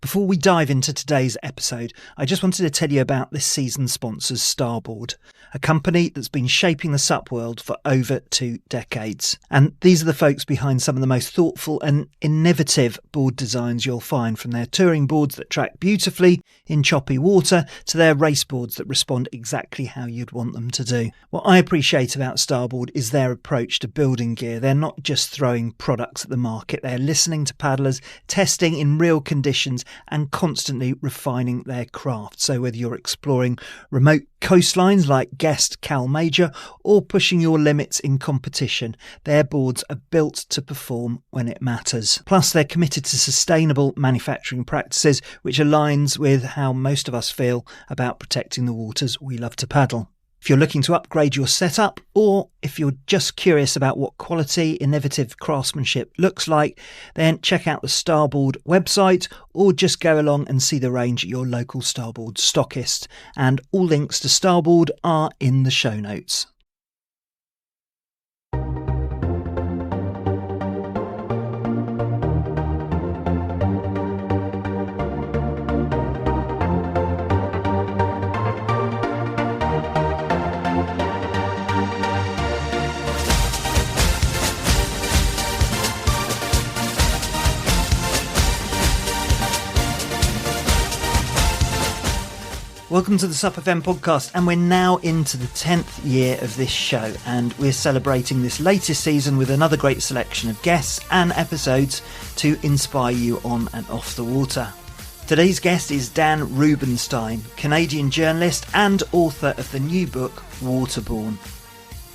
Before we dive into today's episode, I just wanted to tell you about this season's sponsors, Starboard, a company that's been shaping the SUP world for over 2 decades. And these are the folks behind some of the most thoughtful and innovative board designs you'll find, from their touring boards that track beautifully in choppy water to their race boards that respond exactly how you'd want them to do. What I appreciate about Starboard is their approach to building gear. They're not just throwing products at the market, they're listening to paddlers, testing in real conditions and constantly refining their craft. So whether you're exploring remote coastlines like Guest Cal Major or pushing your limits in competition, their boards are built to perform when it matters. Plus, they're committed to sustainable manufacturing practices, which aligns with how most of us feel about protecting the waters we love to paddle. If you're looking to upgrade your setup, or if you're just curious about what quality, innovative craftsmanship looks like, then check out the Starboard website or just go along and see the range at your local Starboard stockist. And all links to Starboard are in the show notes. Welcome to the SUPfm podcast, and we're now into the 10th year of this show, and we're celebrating this latest season with another great selection of guests and episodes to inspire you on and off the water. Today's guest is Dan Rubinstein, Canadian journalist and author of the new book Waterborne.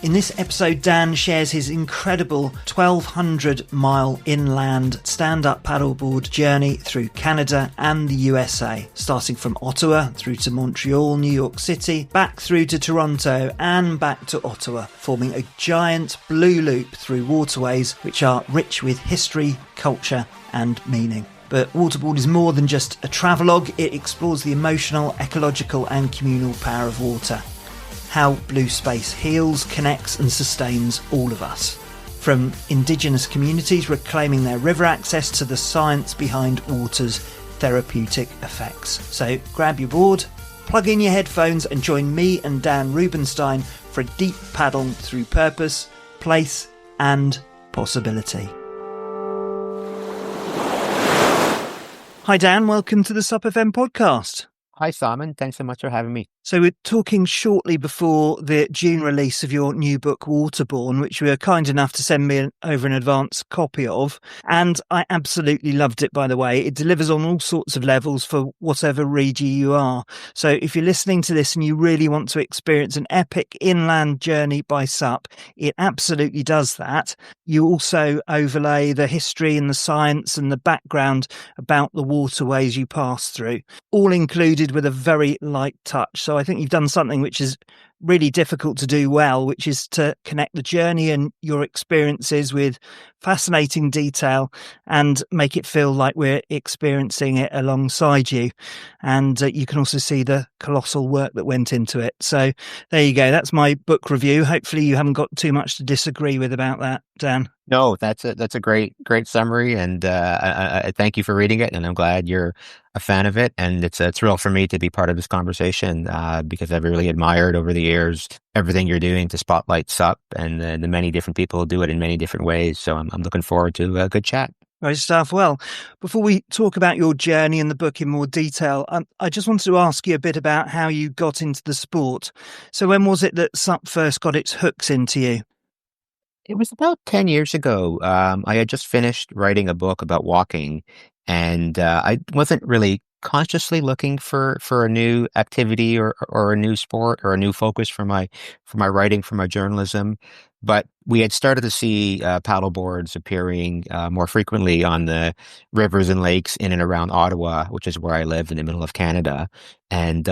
In this episode, Dan shares his incredible 1,200-mile inland stand-up paddleboard journey through Canada and the USA, starting from Ottawa through to Montreal, New York City, back through to Toronto and back to Ottawa, forming a giant blue loop through waterways which are rich with history, culture and meaning. But Waterboard is more than just a travelogue. It explores the emotional, ecological and communal power of water. How blue space heals, connects and sustains all of us. From indigenous communities reclaiming their river access to the science behind water's therapeutic effects. So grab your board, plug in your headphones and join me and Dan Rubinstein for a deep paddle through purpose, place and possibility. Hi Dan, welcome to the SUPfm podcast. Hi Simon, thanks so much for having me. So we're talking shortly before the June release of your new book, Waterborne, which you were kind enough to send me over an advance copy of. And I absolutely loved it, by the way. It delivers on all sorts of levels for whatever reader you are. So if you're listening to this and you really want to experience an epic inland journey by SUP, it absolutely does that. You also overlay the history and the science and the background about the waterways you pass through, all included with a very light touch. So I think you've done something which is really difficult to do well, which is to connect the journey and your experiences with fascinating detail and make it feel like we're experiencing it alongside you. And you can also see the colossal work that went into it. So there you go. That's my book review. Hopefully you haven't got too much to disagree with about that, Dan. No, that's a great summary, and I thank you for reading it, and I'm glad you're a fan of it. And it's a thrill for me to be part of this conversation because I've really admired over the years everything you're doing to spotlight SUP and the many different people who do it in many different ways. So I'm looking forward to a good chat. Great stuff. Well, before we talk about your journey and the book in more detail, I just wanted to ask you a bit about how you got into the sport. So when was it that SUP first got its hooks into you? It was about 10 years ago. I had just finished writing a book about walking, and I wasn't really consciously looking for a new activity or a new sport or a new focus for my writing, for my journalism. But we had started to see paddleboards appearing more frequently on the rivers and lakes in and around Ottawa, which is where I live in the middle of Canada. And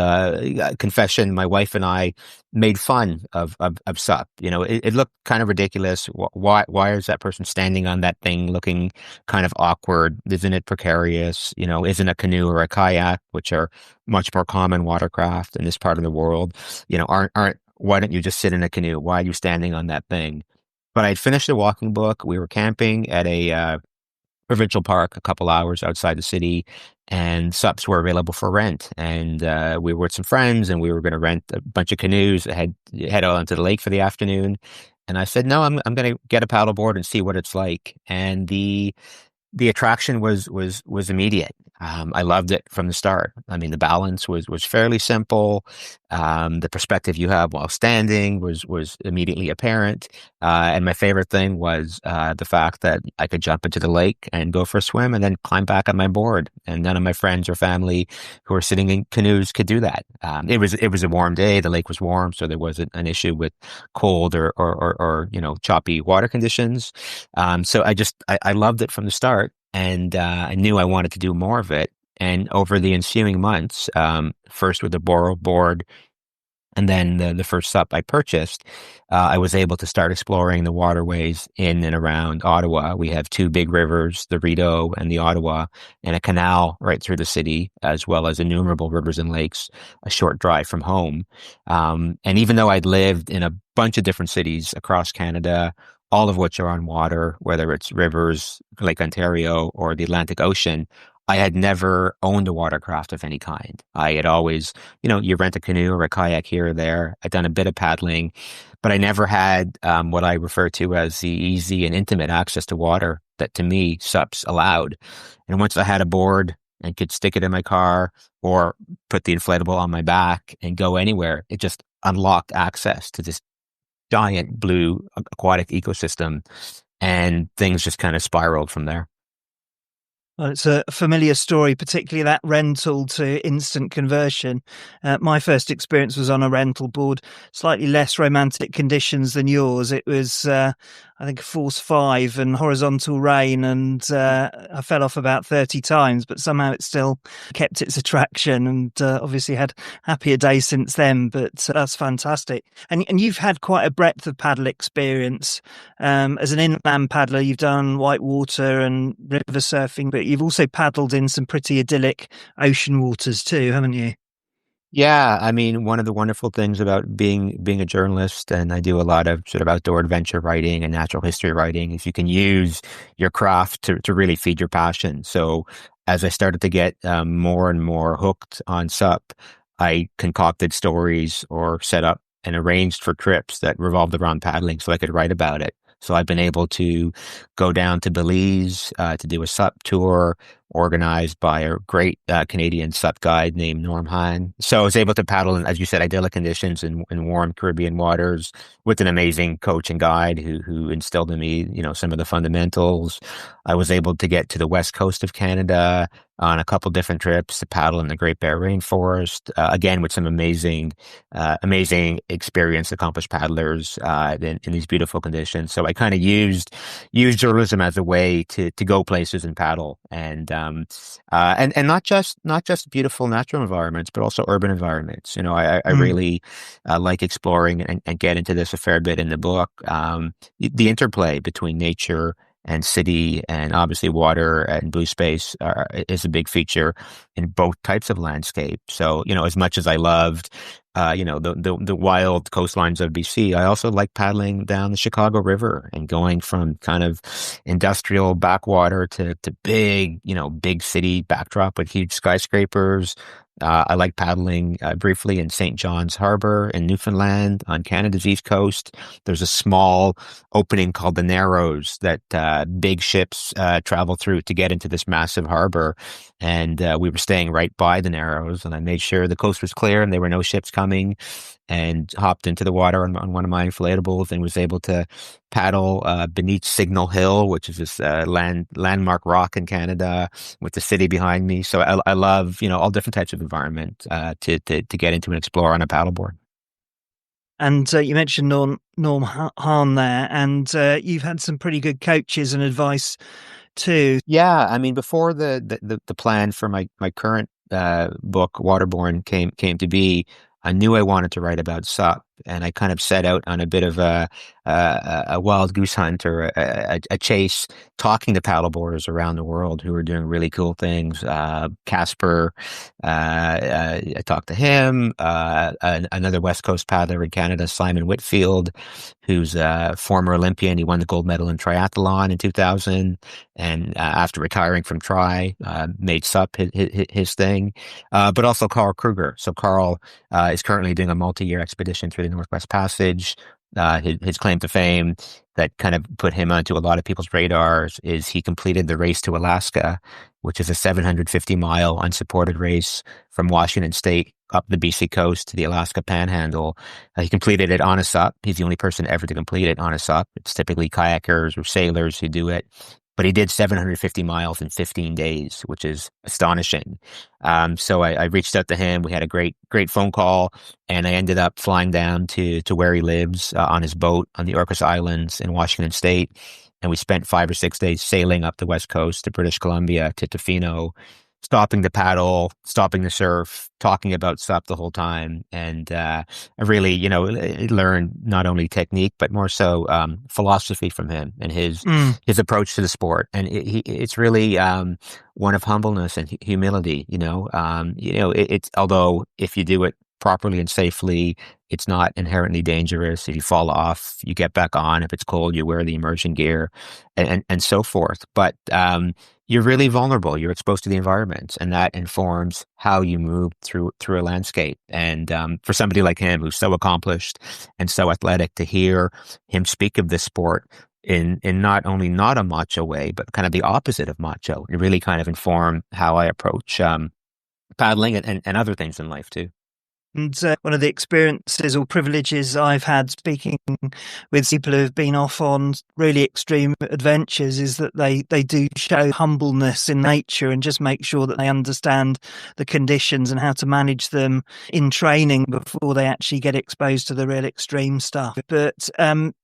confession, my wife and I made fun of SUP. You know, it looked kind of ridiculous. Why is that person standing on that thing looking kind of awkward? Isn't it precarious? You know, isn't a canoe or a kayak, which are much more common watercraft in this part of the world, you know, aren't why don't you just sit in a canoe? Why are you standing on that thing? But I'd finished the walking book. We were camping at a provincial park a couple hours outside the city. and SUPs were available for rent. And we were with some friends, and we were going to rent a bunch of canoes that head out onto the lake for the afternoon. And I said, no, I'm going to get a paddleboard and see what it's like. And the attraction was immediate. I loved it from the start. I mean, the balance was fairly simple. The perspective you have while standing was immediately apparent. And my favorite thing was the fact that I could jump into the lake and go for a swim and then climb back on my board. And none of my friends or family who were sitting in canoes could do that. It was a warm day. The lake was warm, so there wasn't an issue with cold or choppy water conditions. So I loved it from the start, and I knew I wanted to do more of it. And over the ensuing months, first with the board, and then the first SUP I purchased, I was able to start exploring the waterways in and around Ottawa. We have two big rivers, the Rideau and the Ottawa, and a canal right through the city, as well as innumerable rivers and lakes a short drive from home. And even though I'd lived in a bunch of different cities across Canada, all of which are on water, whether it's rivers, Lake Ontario, or the Atlantic Ocean, I had never owned a watercraft of any kind. I had always, you rent a canoe or a kayak here or there. I'd done a bit of paddling, but I never had what I refer to as the easy and intimate access to water that, to me, SUPs allowed. And once I had a board and could stick it in my car or put the inflatable on my back and go anywhere, it just unlocked access to this giant blue aquatic ecosystem, and things just kind of spiraled from there. Well, it's a familiar story, particularly that rental to instant conversion. My first experience was on a rental board, slightly less romantic conditions than yours. It was, I think, a force 5 and horizontal rain, and I fell off about 30 times, but somehow it still kept its attraction, and obviously had happier days since then. But that's fantastic. And you've had quite a breadth of paddle experience. As an inland paddler, you've done whitewater and river surfing, but you've also paddled in some pretty idyllic ocean waters too, haven't you? Yeah, I mean, one of the wonderful things about being a journalist, and I do a lot of sort of outdoor adventure writing and natural history writing, is you can use your craft to really feed your passion. So as I started to get more and more hooked on SUP, I concocted stories or set up and arranged for trips that revolved around paddling so I could write about it. So I've been able to go down to Belize to do a SUP tour organized by a great Canadian SUP guide named Norm Hine. So I was able to paddle in, as you said, idyllic conditions in warm Caribbean waters with an amazing coach and guide who instilled in me, some of the fundamentals. I was able to get to the west coast of Canada on a couple different trips to paddle in the Great Bear Rainforest, again with some amazing experienced, accomplished paddlers in these beautiful conditions. So I kind of used journalism as a way to go places and paddle, and not just beautiful natural environments, but also urban environments. I really like exploring and get into this a fair bit in the book. The interplay between nature and city, and obviously water and blue space is a big feature in both types of landscape. So, as much as I loved, the wild coastlines of BC, I also like paddling down the Chicago River and going from kind of industrial backwater to big city backdrop with huge skyscrapers. I like paddling briefly in St. John's Harbor in Newfoundland on Canada's east coast. There's a small opening called the Narrows that big ships travel through to get into this massive harbor. And we were staying right by the Narrows, and I made sure the coast was clear and there were no ships coming, and hopped into the water on one of my inflatables and was able to paddle beneath Signal Hill, which is this landmark rock in Canada with the city behind me. So I love, all different types of environment to get into and explore on a paddleboard. And you mentioned Norm Hahn there, and you've had some pretty good coaches and advice too. Yeah, I mean, before the plan for my current book, Waterborne, came to be, I knew I wanted to write about SUP. and I kind of set out on a bit of a wild goose hunt or a chase, talking to paddleboarders around the world who are doing really cool things. Casper, I talked to him. Another West Coast paddler in Canada, Simon Whitfield, who's a former Olympian. He won the gold medal in triathlon in 2000, and after retiring from tri, made SUP his thing. But also Carl Kruger. So Carl is currently doing a multi-year expedition through the Northwest Passage. His claim to fame that kind of put him onto a lot of people's radars is he completed the Race to Alaska, which is a 750-mile unsupported race from Washington State up the BC coast to the Alaska Panhandle. He completed it on a SUP. He's the only person ever to complete it on a SUP. It's typically kayakers or sailors who do it. But he did 750 miles in 15 days, which is astonishing. So I reached out to him. We had a great phone call, and I ended up flying down to where he lives on his boat on the Orcas Islands in Washington State. And we spent 5 or 6 days sailing up the West Coast to British Columbia, to Tofino, stopping to paddle, stopping to surf, talking about SUP the whole time. And I really, learned not only technique, but more so philosophy from him and his approach to the sport. And it's really one of humbleness and humility, it's although if you do it properly and safely, it's not inherently dangerous. If you fall off, you get back on. If it's cold, you wear the immersion gear and so forth. But you're really vulnerable. You're exposed to the environment, and that informs how you move through a landscape. And for somebody like him, who's so accomplished and so athletic, to hear him speak of this sport in not only not a macho way, but kind of the opposite of macho, it really kind of informed how I approach paddling and other things in life too. And one of the experiences or privileges I've had speaking with people who have been off on really extreme adventures is that they do show humbleness in nature and just make sure that they understand the conditions and how to manage them in training before they actually get exposed to the real extreme stuff. But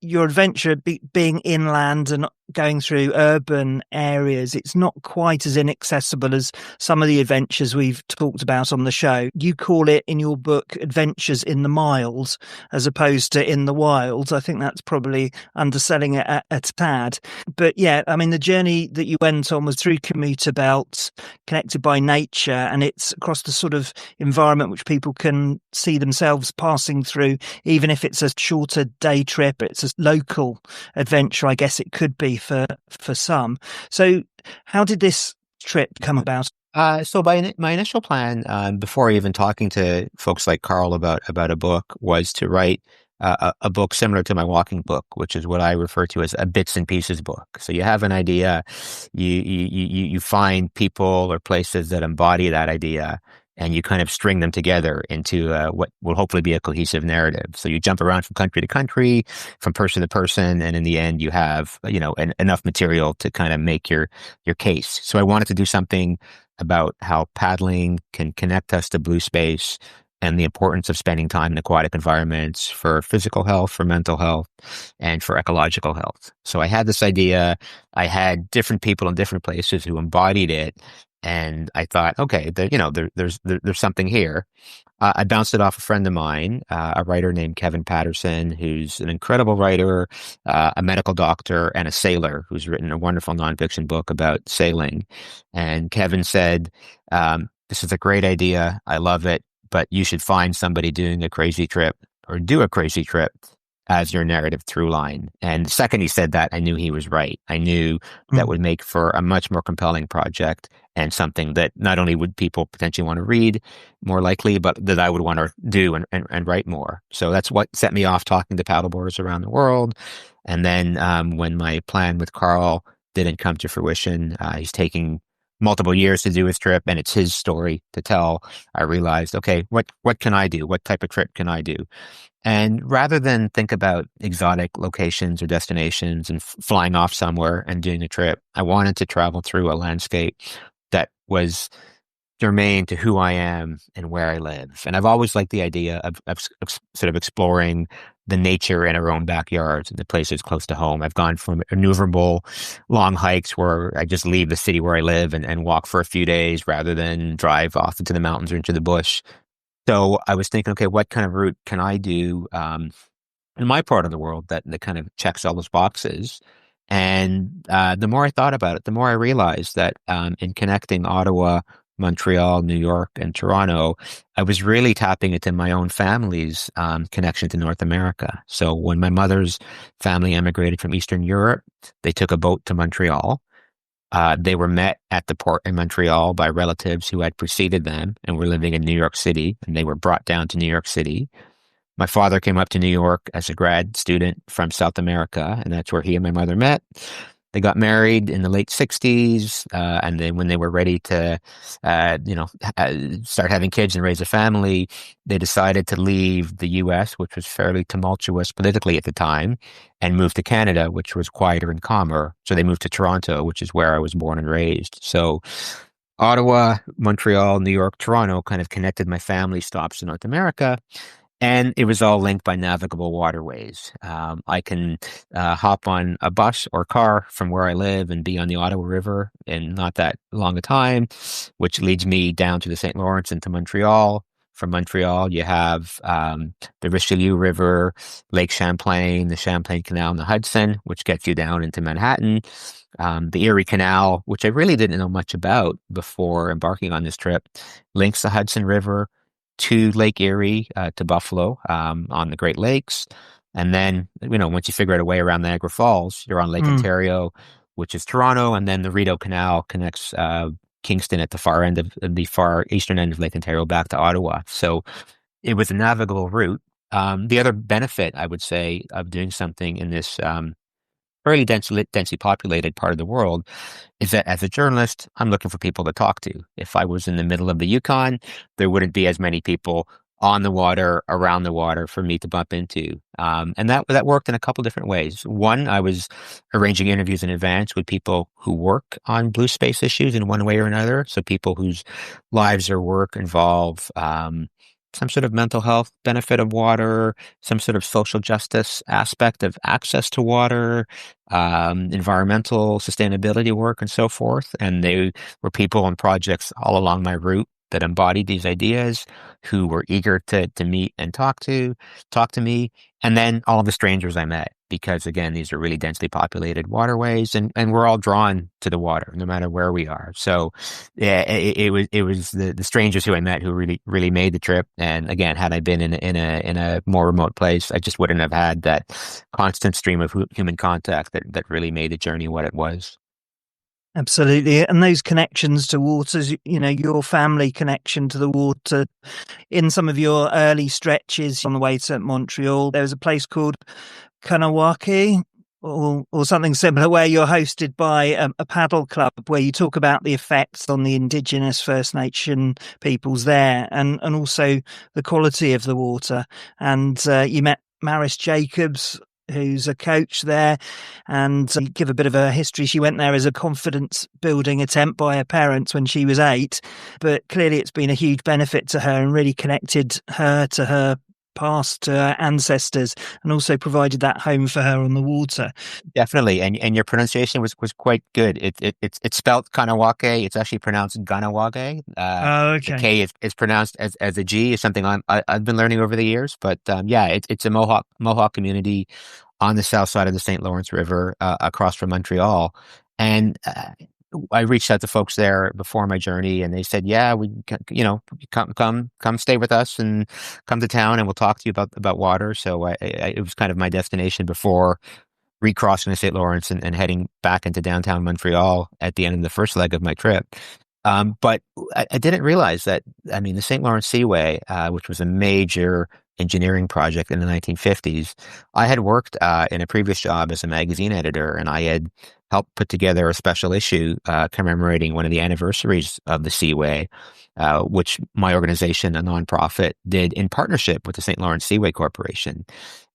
your adventure being inland and going through urban areas, it's not quite as inaccessible as some of the adventures we've talked about on the show. You call it in your book Adventures in the Mild as opposed to in the wild. I think that's probably underselling it a tad. But yeah, I mean, the journey that you went on was through commuter belts, connected by nature, and it's across the sort of environment which people can see themselves passing through, even if it's a shorter day trip. It's a local adventure, I guess it could be for some. So how did this trip come about? So my initial plan, before even talking to folks like Carl about a book, was to write a book similar to my walking book, which is what I refer to as a bits and pieces book. So you have an idea, you find people or places that embody that idea, and you kind of string them together into what will hopefully be a cohesive narrative. So you jump around from country to country, from person to person, and in the end you have, enough material to kind of make your case. So I wanted to do something about how paddling can connect us to blue space and the importance of spending time in aquatic environments for physical health, for mental health, and for ecological health. So I had this idea. I had different people in different places who embodied it. And I thought, okay, there's something here. I bounced it off a friend of mine, a writer named Kevin Patterson, who's an incredible writer, a medical doctor, and a sailor who's written a wonderful nonfiction book about sailing. And Kevin said, this is a great idea. I love it, but you should find somebody doing a crazy trip or do a crazy trip as your narrative through line. And the second he said that, I knew he was right. I knew that would make for a much more compelling project and something that not only would people potentially want to read more likely, but that I would want to do and write more. So that's what set me off talking to paddleboarders around the world. And then when my plan with Carl didn't come to fruition, he's taking multiple years to do his trip and it's his story to tell. I realized, okay, what can I do? What type of trip can I do? And rather than think about exotic locations or destinations and flying off somewhere and doing a trip, I wanted to travel through a landscape that was germane to who I am and where I live. And I've always liked the idea of sort of exploring the nature in our own backyards and the places close to home. I've gone from innumerable long hikes where I just leave the city where I live and walk for a few days rather than drive off into the mountains or into the bush, So I was thinking, okay, what kind of route can I do in my part of the world that kind of checks all those boxes? And the more I thought about it, the more I realized that in connecting Ottawa, Montreal, New York, and Toronto, I was really tapping into my own family's connection to North America. So when my mother's family emigrated from Eastern Europe, they took a boat to Montreal. They were met at the port in Montreal by relatives who had preceded them and were living in New York City, and they were brought down to New York City. My father came up to New York as a grad student from South America, and that's where he and my mother met. They got married in the late 60s, and then when they were ready to, start having kids and raise a family, they decided to leave the U.S., which was fairly tumultuous politically at the time, and move to Canada, which was quieter and calmer. So they moved to Toronto, which is where I was born and raised. So Ottawa, Montreal, New York, Toronto kind of connected my family stops in North America. And it was all linked by navigable waterways. I can hop on a bus or car from where I live and be on the Ottawa River in not that long a time, which leads me down to the St. Lawrence and to Montreal. From Montreal, you have the Richelieu River, Lake Champlain, the Champlain Canal, and the Hudson, which gets you down into Manhattan. The Erie Canal, which I really didn't know much about before embarking on this trip, links the Hudson River to Lake Erie, to Buffalo, on the Great Lakes. And then, once you figure out a way around Niagara Falls, you're on Lake Ontario, which is Toronto. And then the Rideau Canal connects Kingston at the far end of the far eastern end of Lake Ontario back to Ottawa. So it was a navigable route. The other benefit, I would say, of doing something in this fairly densely populated part of the world is that as a journalist, I'm looking for people to talk to. If I was in the middle of the Yukon, there wouldn't be as many people on the water, around the water for me to bump into. And that worked in a couple different ways. One, I was arranging interviews in advance with people who work on blue space issues in one way or another. So people whose lives or work involve some sort of mental health benefit of water, some sort of social justice aspect of access to water, environmental sustainability work, and so forth. And they were people on projects all along my route that embodied these ideas, who were eager to meet and talk to me. And then all the strangers I met, because again, these are really densely populated waterways, and we're all drawn to the water no matter where we are. So yeah, it was the strangers who I met who really made the trip. And again, had I been in a more remote place, I just wouldn't have had that constant stream of human contact that really made the journey what it was. Absolutely. And those connections to waters, your family connection to the water in some of your early stretches on the way to Montreal, there was a place called Kanawaki or something similar where you're hosted by a paddle club where you talk about the effects on the indigenous First Nation peoples there and also the quality of the water. And you met Maris Jacobs, who's a coach there, and give a bit of a history. She went there as a confidence building attempt by her parents when she was 8, but clearly it's been a huge benefit to her and really connected her to her past, to her ancestors, and also provided that home for her on the water. Definitely, and your pronunciation was quite good. It's spelled Kanawake. It's actually pronounced Ganawage. Okay. The K is pronounced as a G. Is something I've been learning over the years. But it's a Mohawk community on the south side of the St. Lawrence River, across from Montreal, and I reached out to folks there before my journey, and they said, "Yeah, come stay with us and come to town, and we'll talk to you about water." So it was kind of my destination before recrossing the St. Lawrence and heading back into downtown Montreal at the end of the first leg of my trip. But I didn't realize that, the St. Lawrence Seaway, which was a major engineering project in the 1950s, I had worked in a previous job as a magazine editor, and I had helped put together a special issue commemorating one of the anniversaries of the Seaway, which my organization, a nonprofit, did in partnership with the St. Lawrence Seaway Corporation.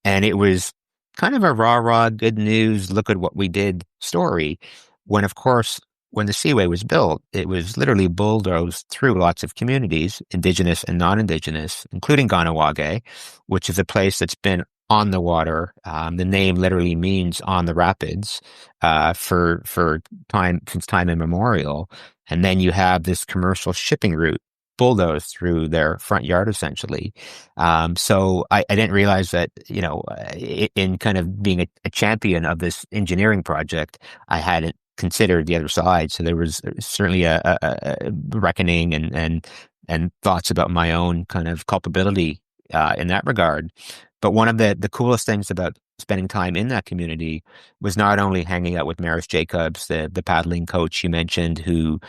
And it was kind of a rah-rah, good news, look at what we did story, when, of course, when the Seaway was built, it was literally bulldozed through lots of communities, indigenous and non-indigenous, including Ganawage, which is a place that's been on the water. The name literally means on the rapids, for time, since time immemorial. And then you have this commercial shipping route bulldozed through their front yard, essentially. So I didn't realize that, in kind of being a champion of this engineering project, I hadn't considered the other side. So there was certainly a reckoning and thoughts about my own kind of culpability in that regard. But one of the coolest things about spending time in that community was not only hanging out with Maris Jacobs, the paddling coach you mentioned, who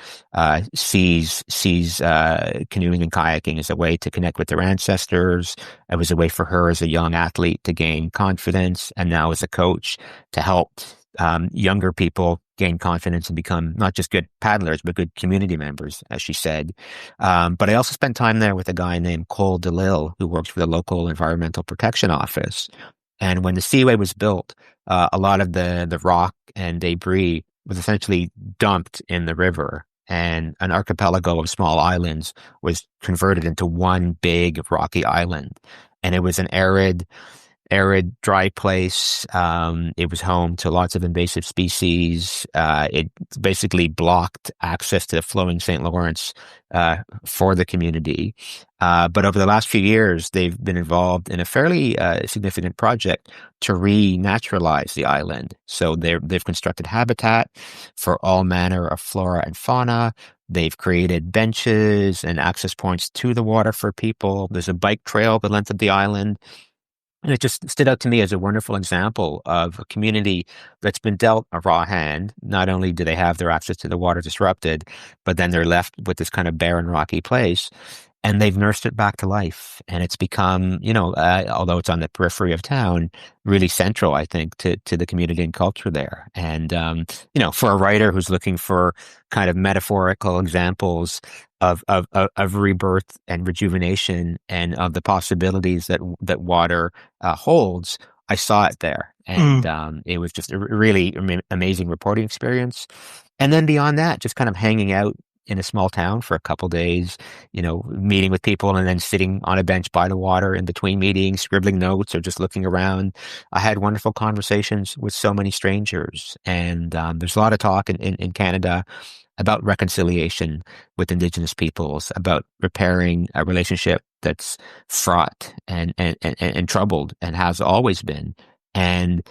sees canoeing and kayaking as a way to connect with their ancestors. It was a way for her as a young athlete to gain confidence, and now as a coach to help younger people gain confidence and become not just good paddlers, but good community members, as she said. But I also spent time there with a guy named Cole DeLille, who works for the local Environmental Protection Office. And when the Seaway was built, a lot of the rock and debris was essentially dumped in the river, and an archipelago of small islands was converted into one big rocky island. And it was an arid, dry place. It was home to lots of invasive species. It basically blocked access to the flowing St. Lawrence for the community. But over the last few years, they've been involved in a fairly significant project to renaturalize the island. So they've constructed habitat for all manner of flora and fauna. They've created benches and access points to the water for people. There's a bike trail the length of the island. And it just stood out to me as a wonderful example of a community that's been dealt a raw hand. Not only do they have their access to the water disrupted, but then they're left with this kind of barren, rocky place. And they've nursed it back to life. And it's become, although it's on the periphery of town, really central, I think, to the community and culture there. And, for a writer who's looking for kind of metaphorical examples of rebirth and rejuvenation and of the possibilities that water holds, I saw it there. And it was just a really amazing reporting experience. And then beyond that, just kind of hanging out in a small town for a couple days, meeting with people and then sitting on a bench by the water in between meetings, scribbling notes or just looking around. I had wonderful conversations with so many strangers. And there's a lot of talk in Canada about reconciliation with Indigenous peoples, about repairing a relationship that's fraught and troubled and has always been. And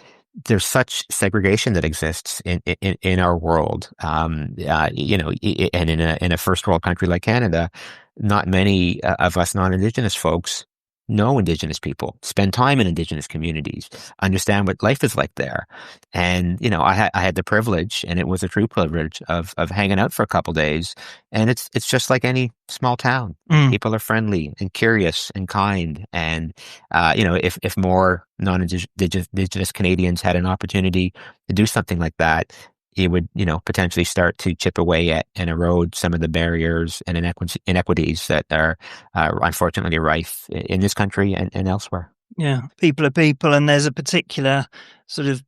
there's such segregation that exists in our world, and in a first world country like Canada, not many of us non-Indigenous folks know Indigenous people, spend time in Indigenous communities, understand what life is like there. And, I had the privilege, and it was a true privilege of hanging out for a couple days. And it's just like any small town. People are friendly and curious and kind. And, if more non-Indigenous Canadians had an opportunity to do something like that, it would, potentially start to chip away at and erode some of the barriers and inequities that are unfortunately rife in this country and elsewhere. Yeah, people are people, and there's a particular sort of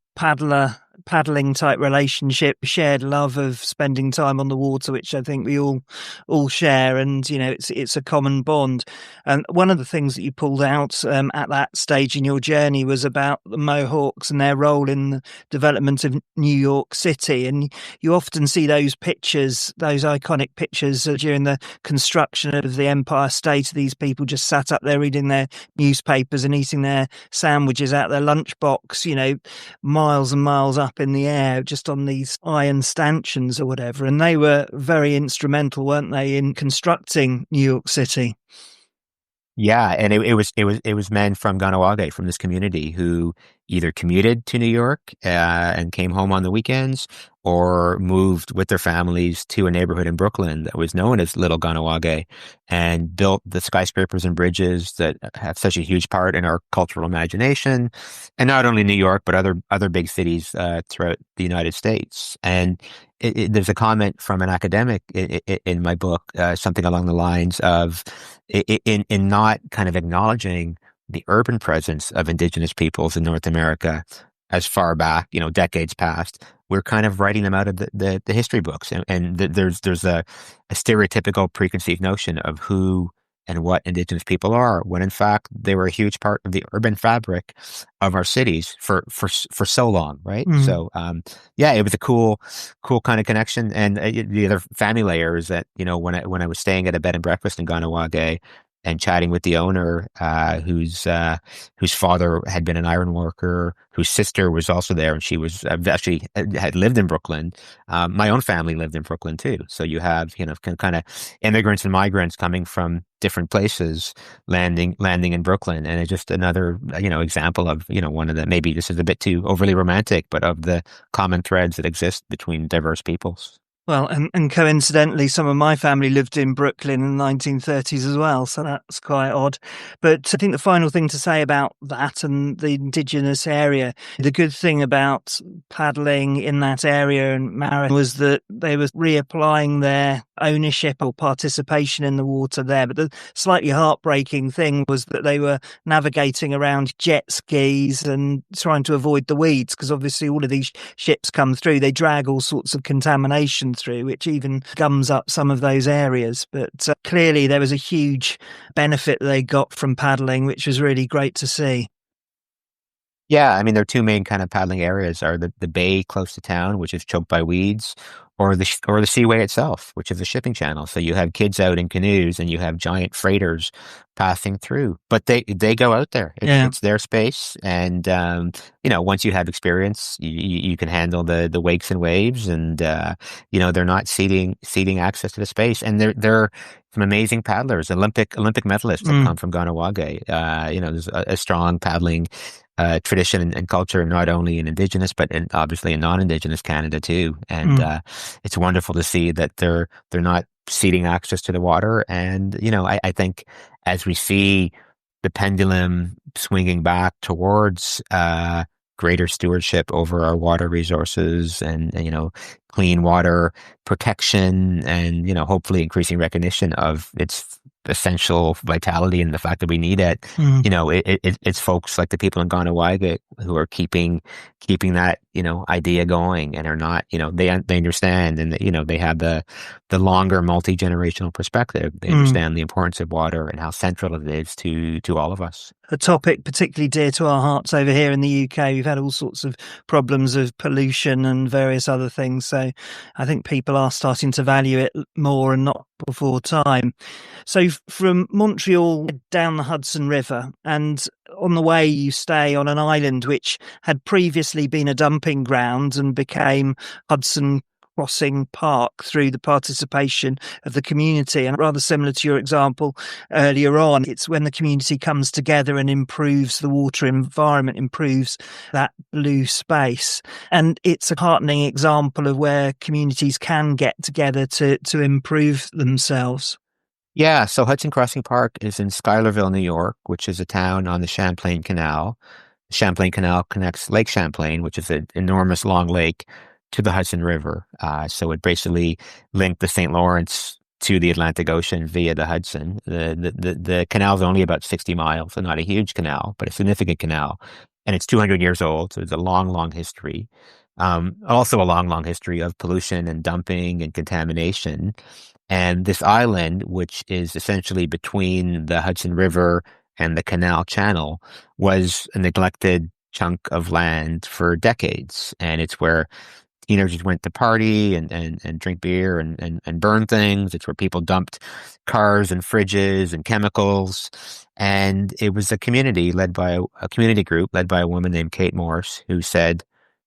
paddling type relationship, shared love of spending time on the water, which I think we all share, and it's a common bond. And one of the things that you pulled out at that stage in your journey was about the Mohawks and their role in the development of New York City. And you often see those pictures, those iconic pictures during the construction of the Empire State, of these people just sat up there reading their newspapers and eating their sandwiches out of their lunchbox, miles and miles up in the air, just on these iron stanchions or whatever. And they were very instrumental, weren't they, in constructing New York City? Yeah, and it was men from Ganawage, from this community, who either commuted to New York and came home on the weekends, or moved with their families to a neighborhood in Brooklyn that was known as Little Ganawage, and built the skyscrapers and bridges that have such a huge part in our cultural imagination, and not only New York but other big cities throughout the United States. And there's a comment from an academic in my book, something along the lines of, in not kind of acknowledging the urban presence of Indigenous peoples in North America as far back, decades past, we're kind of writing them out of the history books. And there's a stereotypical preconceived notion of who and what indigenous people are, when in fact they were a huge part of the urban fabric of our cities for so long, right? Mm. So yeah, it was a cool kind of connection. And the other family layer is that, when I was staying at a bed and breakfast in Ganawage and chatting with the owner, whose father had been an iron worker, whose sister was also there, and she was actually had lived in Brooklyn. My own family lived in Brooklyn too. So you have, kind of immigrants and migrants coming from different places, landing in Brooklyn, and it's just another, example of, one of the, maybe this is a bit too overly romantic, but of the common threads that exist between diverse peoples. Well, and coincidentally, some of my family lived in Brooklyn in the 1930s as well, so that's quite odd. But I think the final thing to say about that and the indigenous area, the good thing about paddling in that area and Mara was that they were reapplying their ownership or participation in the water there. But the slightly heartbreaking thing was that they were navigating around jet skis and trying to avoid the weeds, because obviously all of these ships come through, they drag all sorts of contamination through, which even gums up some of those areas. But clearly there was a huge benefit they got from paddling, which was really great to see. Yeah, I mean, there are two main kind of paddling areas: are the bay close to town, which is choked by weeds, or the seaway itself, which is the shipping channel. So you have kids out in canoes, and you have giant freighters passing through. But they go out there. It's their space, and once you have experience, you can handle the wakes and waves, and they're not ceding access to the space, and they're some amazing paddlers, Olympic medalists have come from Ganawage. There's a strong paddling tradition and culture, not only in Indigenous, but obviously in non-Indigenous Canada too. And it's wonderful to see that they're not ceding access to the water. And, I think as we see the pendulum swinging back towards greater stewardship over our water resources and clean water protection and, hopefully increasing recognition of its essential vitality and the fact that we need it. It's folks like the people in Ganawage who are keeping that, idea going and are not, they understand, and, they have the longer multi-generational perspective. They understand the importance of water and how central it is to all of us. A topic particularly dear to our hearts over here in the UK. We've had all sorts of problems of pollution and various other things. So I think people are starting to value it more and not before time. So from Montreal down the Hudson River, and on the way you stay on an island which had previously been a dumping ground and became Hudson Crossing Park through the participation of the community. And rather similar to your example earlier on, it's when the community comes together and improves the water environment, improves that blue space. And it's a heartening example of where communities can get together to improve themselves. Yeah, so Hudson Crossing Park is in Schuylerville, New York, which is a town on the Champlain Canal. The Champlain Canal connects Lake Champlain, which is an enormous long lake, to the Hudson River. So it basically linked the St. Lawrence to the Atlantic Ocean via the Hudson. The canal is only about 60 miles, so not a huge canal, but a significant canal. And it's 200 years old, so it's a long, long history. Also a long, long history of pollution and dumping and contamination. And this island, which is essentially between the Hudson River and the canal channel, was a neglected chunk of land for decades. And it's where teenagers went to party and drink beer and burn things. It's where people dumped cars and fridges and chemicals. And it was a community a community group led by a woman named Kate Morse, who said,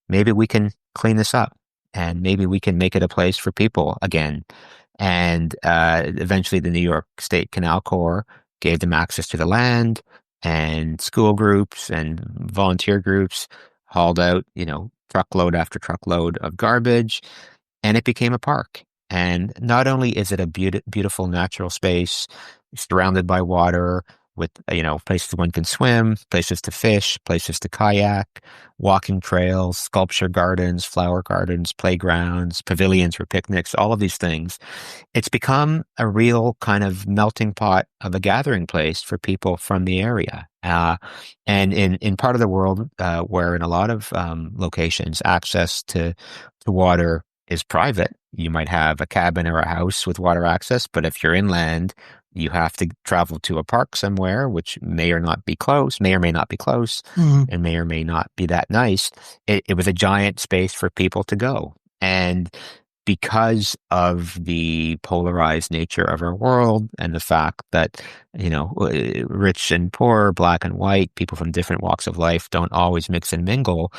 maybe we can clean this up and maybe we can make it a place for people again. And eventually the New York State Canal Corps gave them access to the land, and school groups and volunteer groups hauled out, truckload after truckload of garbage, and it became a park. And not only is it a beautiful natural space surrounded by water with, places one can swim, places to fish, places to kayak, walking trails, sculpture gardens, flower gardens, playgrounds, pavilions for picnics, all of these things. It's become a real kind of melting pot of a gathering place for people from the area. And in part of the world where in a lot of locations, access to water is private. You might have a cabin or a house with water access, but if you're inland, You have to travel to a park somewhere, which may or not be close, may or may not be close, Mm. and may or may not be that nice. It was a giant space for people to go. And because of the polarized nature of our world and the fact that, rich and poor, black and white, people from different walks of life don't always mix and mingle,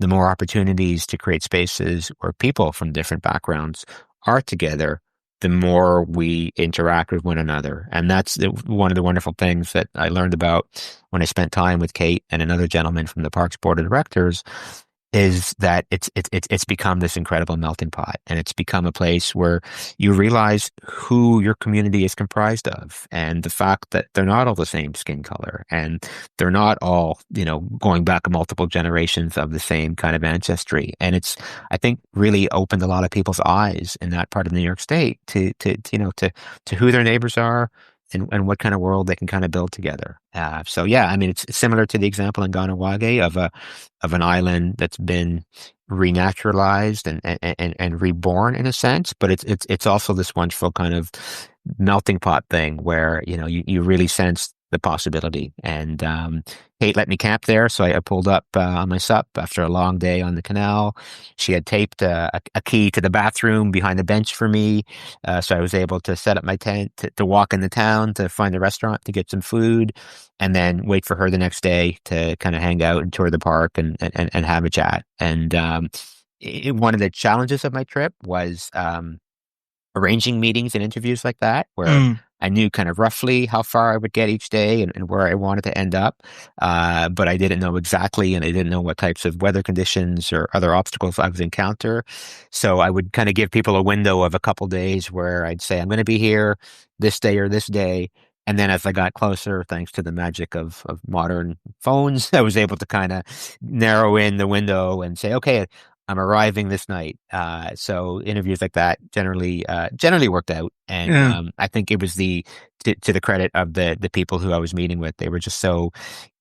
the more opportunities to create spaces where people from different backgrounds are together, the more we interact with one another. And that's one of the wonderful things that I learned about when I spent time with Kate and another gentleman from the Parks Board of Directors, is that it's become this incredible melting pot, and it's become a place where you realize who your community is comprised of, and the fact that they're not all the same skin color, and they're not all, going back multiple generations of the same kind of ancestry. And it's, I think, really opened a lot of people's eyes in that part of New York State to who their neighbors are, and what kind of world they can kind of build together. So yeah, I mean, it's similar to the example in Ganawage of an island that's been renaturalized and reborn in a sense, but it's also this wonderful kind of melting pot thing where you really sense the possibility. And Kate let me camp there, so I pulled up on my SUP after a long day on the canal. She had taped a key to the bathroom behind the bench for me, so I was able to set up my tent to walk in the town, to find a restaurant to get some food, and then wait for her the next day to kind of hang out and tour the park and have a chat. And one of the challenges of my trip was arranging meetings and interviews like that, where Mm. I knew kind of roughly how far I would get each day and where I wanted to end up. But I didn't know exactly, and I didn't know what types of weather conditions or other obstacles I would encounter. So I would kind of give people a window of a couple days where I'd say, I'm going to be here this day or this day. And then as I got closer, thanks to the magic of modern phones, I was able to kind of narrow in the window and say, okay, I'm arriving this night. So interviews like that generally worked out. And Yeah. I think it was to the credit of the people who I was meeting with. They were just so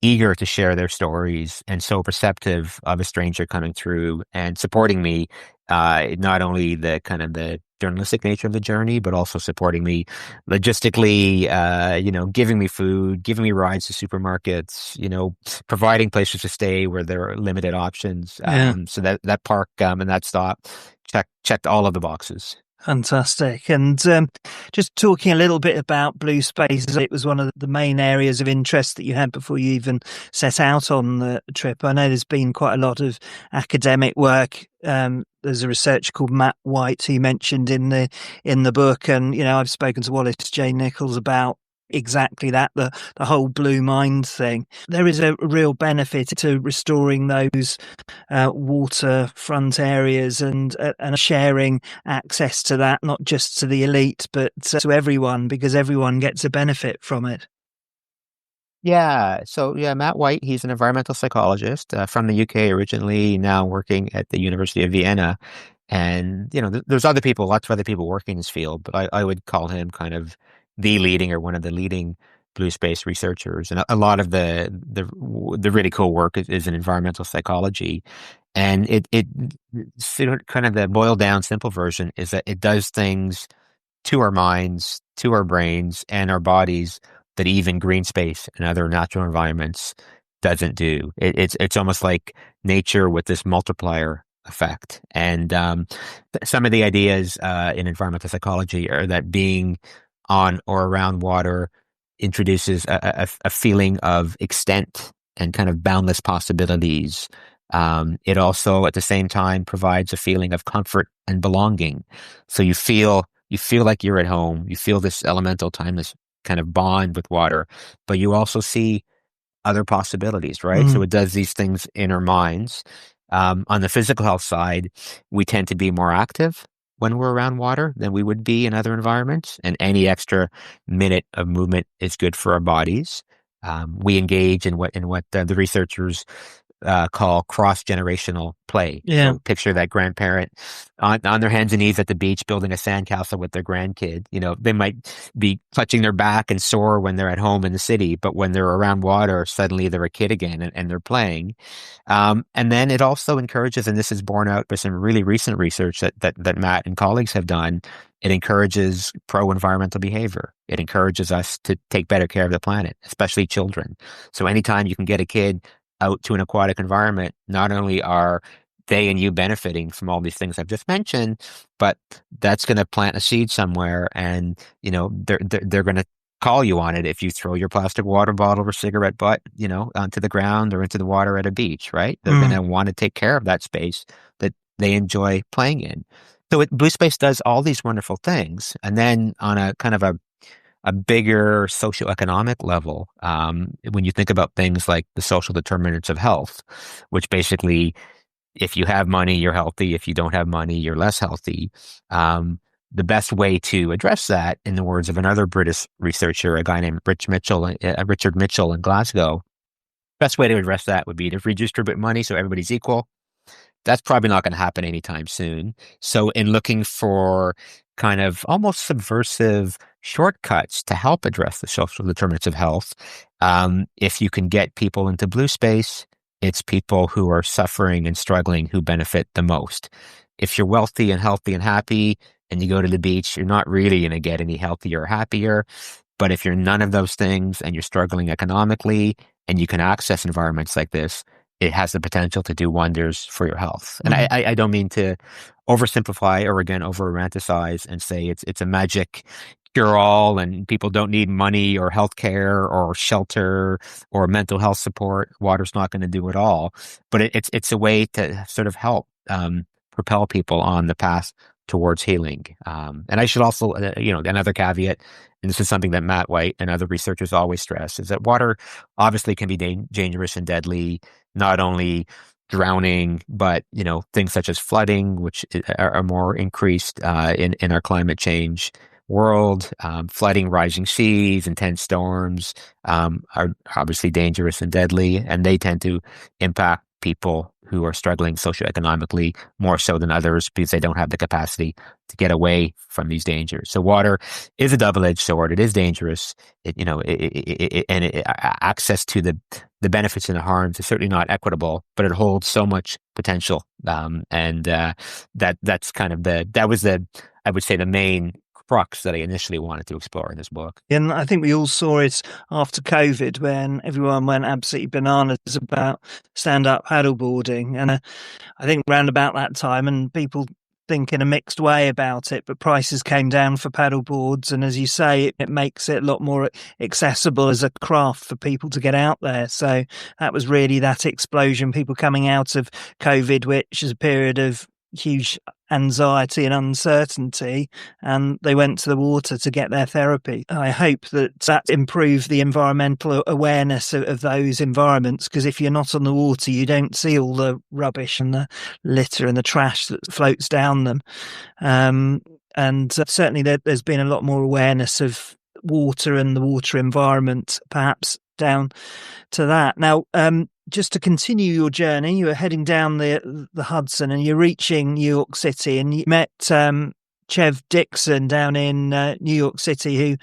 eager to share their stories and so receptive of a stranger coming through and supporting me. Not only the kind of the journalistic nature of the journey, but also supporting me logistically, giving me food, giving me rides to supermarkets, providing places to stay where there are limited options. Yeah. So that park and that stop checked all of the boxes. Fantastic. And just talking a little bit about Blue Spaces, it was one of the main areas of interest that you had before you even set out on the trip. I know there's been quite a lot of academic work. There's a researcher called Matt White who you mentioned in the book, and I've spoken to Wallace J. Nichols about exactly that, the whole blue mind thing. There is a real benefit to restoring those waterfront areas and sharing access to that, not just to the elite, but to everyone, because everyone gets a benefit from it. Yeah. So yeah, Matt White, he's an environmental psychologist from the UK originally, now working at the University of Vienna. And, there's lots of other people working in this field, but I would call him kind of the leading or one of the leading blue space researchers. And a lot of the really cool work is in environmental psychology. And it kind of the boiled down simple version is that it does things to our minds, to our brains, and our bodies that even green space and other natural environments doesn't do. It's almost like nature with this multiplier effect. And some of the ideas in environmental psychology are that being on or around water introduces a feeling of extent and kind of boundless possibilities. It also, at the same time, provides a feeling of comfort and belonging. So you feel like you're at home. You feel this elemental, timeless kind of bond with water, but you also see other possibilities, right? So it does these things in our minds. On the physical health side, we tend to be more active when we're around water than we would be in other environments, and any extra minute of movement is good for our bodies. We engage in what the researchers call cross-generational play. Yeah. So picture that grandparent on their hands and knees at the beach building a sandcastle with their grandkid. They might be clutching their back and sore when they're at home in the city, but when they're around water, suddenly they're a kid again and they're playing. And then it also encourages, and this is borne out by some really recent research that Matt and colleagues have done, it encourages pro-environmental behavior. It encourages us to take better care of the planet, especially children. So anytime you can get a kid out to an aquatic environment, not only are they and you benefiting from all these things I've just mentioned, but that's going to plant a seed somewhere, and they're going to call you on it if you throw your plastic water bottle or cigarette butt, onto the ground or into the water at a beach, right? They're going to want to take care of that space that they enjoy playing in. So Blue Space does all these wonderful things, and then on a kind of a bigger socioeconomic level, when you think about things like the social determinants of health, which basically, if you have money, you're healthy. If you don't have money, you're less healthy. The best way to address that, in the words of another British researcher, a guy named Richard Mitchell in Glasgow, best way to address that would be to redistribute money so everybody's equal. That's probably not going to happen anytime soon. So in looking for kind of almost subversive shortcuts to help address the social determinants of health, if you can get people into Blue Space, it's people who are suffering and struggling who benefit the most. If you're wealthy and healthy and happy and you go to the beach, you're not really going to get any healthier or happier. But if you're none of those things and you're struggling economically and you can access environments like this, it has the potential to do wonders for your health. And I don't mean to oversimplify or, again, over-romanticize and say it's a magic cure-all and people don't need money or healthcare or shelter or mental health support. Water's not going to do it all. But it's a way to sort of help propel people on the path towards healing. And I should also, another caveat, and this is something that Matt White and other researchers always stress, is that water obviously can be dangerous and deadly, not only drowning, but, things such as flooding, which are more increased in our climate change world. Flooding, rising seas, intense storms are obviously dangerous and deadly, and they tend to impact people who are struggling socioeconomically more so than others because they don't have the capacity to get away from these dangers. So water is a double-edged sword. It is dangerous. Access to the benefits and the harms is certainly not equitable, but it holds so much potential. That's kind of I would say, the main crux that I initially wanted to explore in this book. And I think we all saw it after COVID when everyone went absolutely bananas about stand-up paddleboarding. And I think around about that time, and people think in a mixed way about it, but prices came down for paddleboards. And as you say, it makes it a lot more accessible as a craft for people to get out there. So that was really that explosion, people coming out of COVID, which is a period of huge anxiety and uncertainty, and they went to the water to get their therapy. I hope that improved the environmental awareness of those environments, because if you're not on the water, you don't see all the rubbish and the litter and the trash that floats down them. And certainly there's been a lot more awareness of water and the water environment, perhaps down to that. Now, just to continue your journey, you were heading down the Hudson and you're reaching New York City, and you met Chev Dixon down in New York City,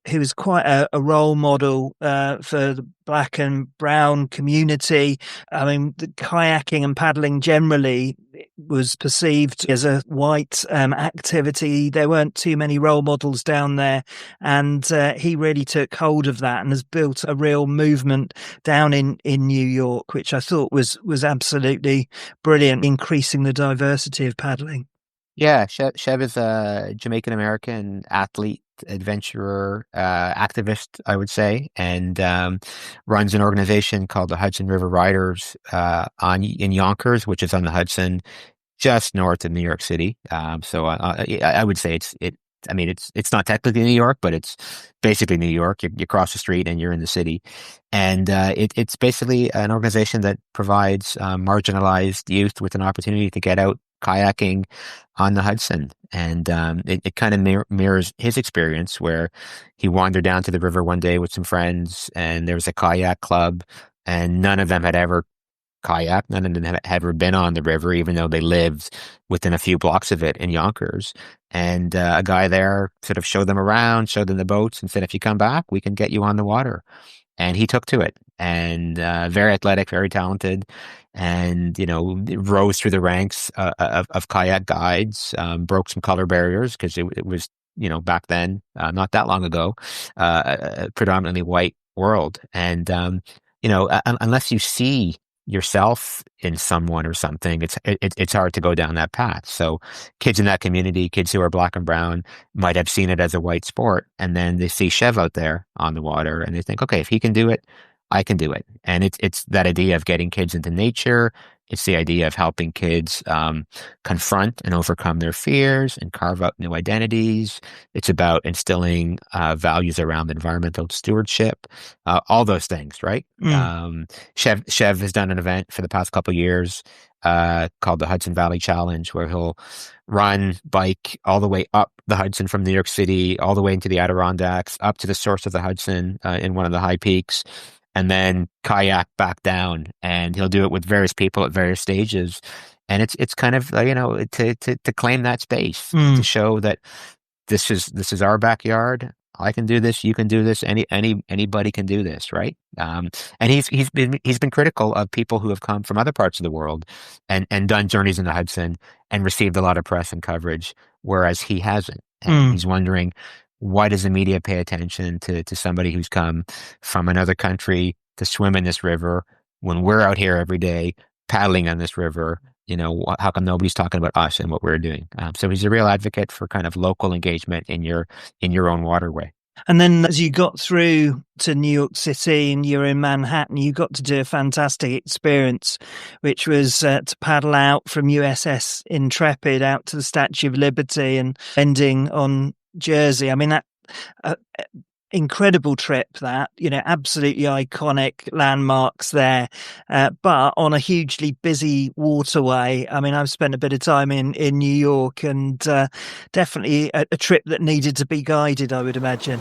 who was quite a role model for the Black and brown community. I mean, the kayaking and paddling generally was perceived as a white activity. There weren't too many role models down there, and he really took hold of that and has built a real movement down in New York, which I thought was absolutely brilliant, increasing the diversity of paddling. Yeah, Chev is a Jamaican-American athlete, adventurer, activist, I would say, and runs an organization called the Hudson River Riders in Yonkers, which is on the Hudson, just north of New York City. So I would say it's not technically New York, but it's basically New York. You cross the street and you're in the city. And it's basically an organization that provides marginalized youth with an opportunity to get out kayaking on the Hudson. And it kind of mirrors his experience, where he wandered down to the river one day with some friends, and there was a kayak club, and none of them had ever kayak. None of them had ever been on the river, even though they lived within a few blocks of it in Yonkers. And a guy there sort of showed them around, showed them the boats, and said, if you come back, we can get you on the water. And he took to it, and very athletic, very talented, and rose through the ranks of kayak guides, broke some color barriers because it was back then, not that long ago, a predominantly white world, and unless you see yourself in someone or something, it's hard to go down that path. So kids in that community, kids who are black and brown, might have seen it as a white sport, and then they see Chev out there on the water, and they think, okay, if he can do it, I can do it. And it's that idea of getting kids into nature. It's the idea of helping kids confront and overcome their fears and carve out new identities. It's about instilling values around environmental stewardship, all those things, right? Chev has done an event for the past couple of years called the Hudson Valley Challenge, where he'll run, bike all the way up the Hudson from New York City, all the way into the Adirondacks, up to the source of the Hudson in one of the high peaks, and then kayak back down. And he'll do it with various people at various stages. And it's kind of, to claim that space, to show that this is our backyard. I can do this. You can do this. Anybody can do this, right? And he's been critical of people who have come from other parts of the world and done journeys in the Hudson and received a lot of press and coverage, whereas he hasn't. And he's wondering, why does the media pay attention to somebody who's come from another country to swim in this river when we're out here every day paddling on this river? How come nobody's talking about us and what we're doing? So he's a real advocate for kind of local engagement in your own waterway. And then as you got through to New York City and you were in Manhattan, you got to do a fantastic experience, which was to paddle out from USS Intrepid out to the Statue of Liberty and ending on Jersey. I mean, that incredible trip, that, absolutely iconic landmarks there, but on a hugely busy waterway. I mean, I've spent a bit of time in New York, and definitely a trip that needed to be guided, I would imagine.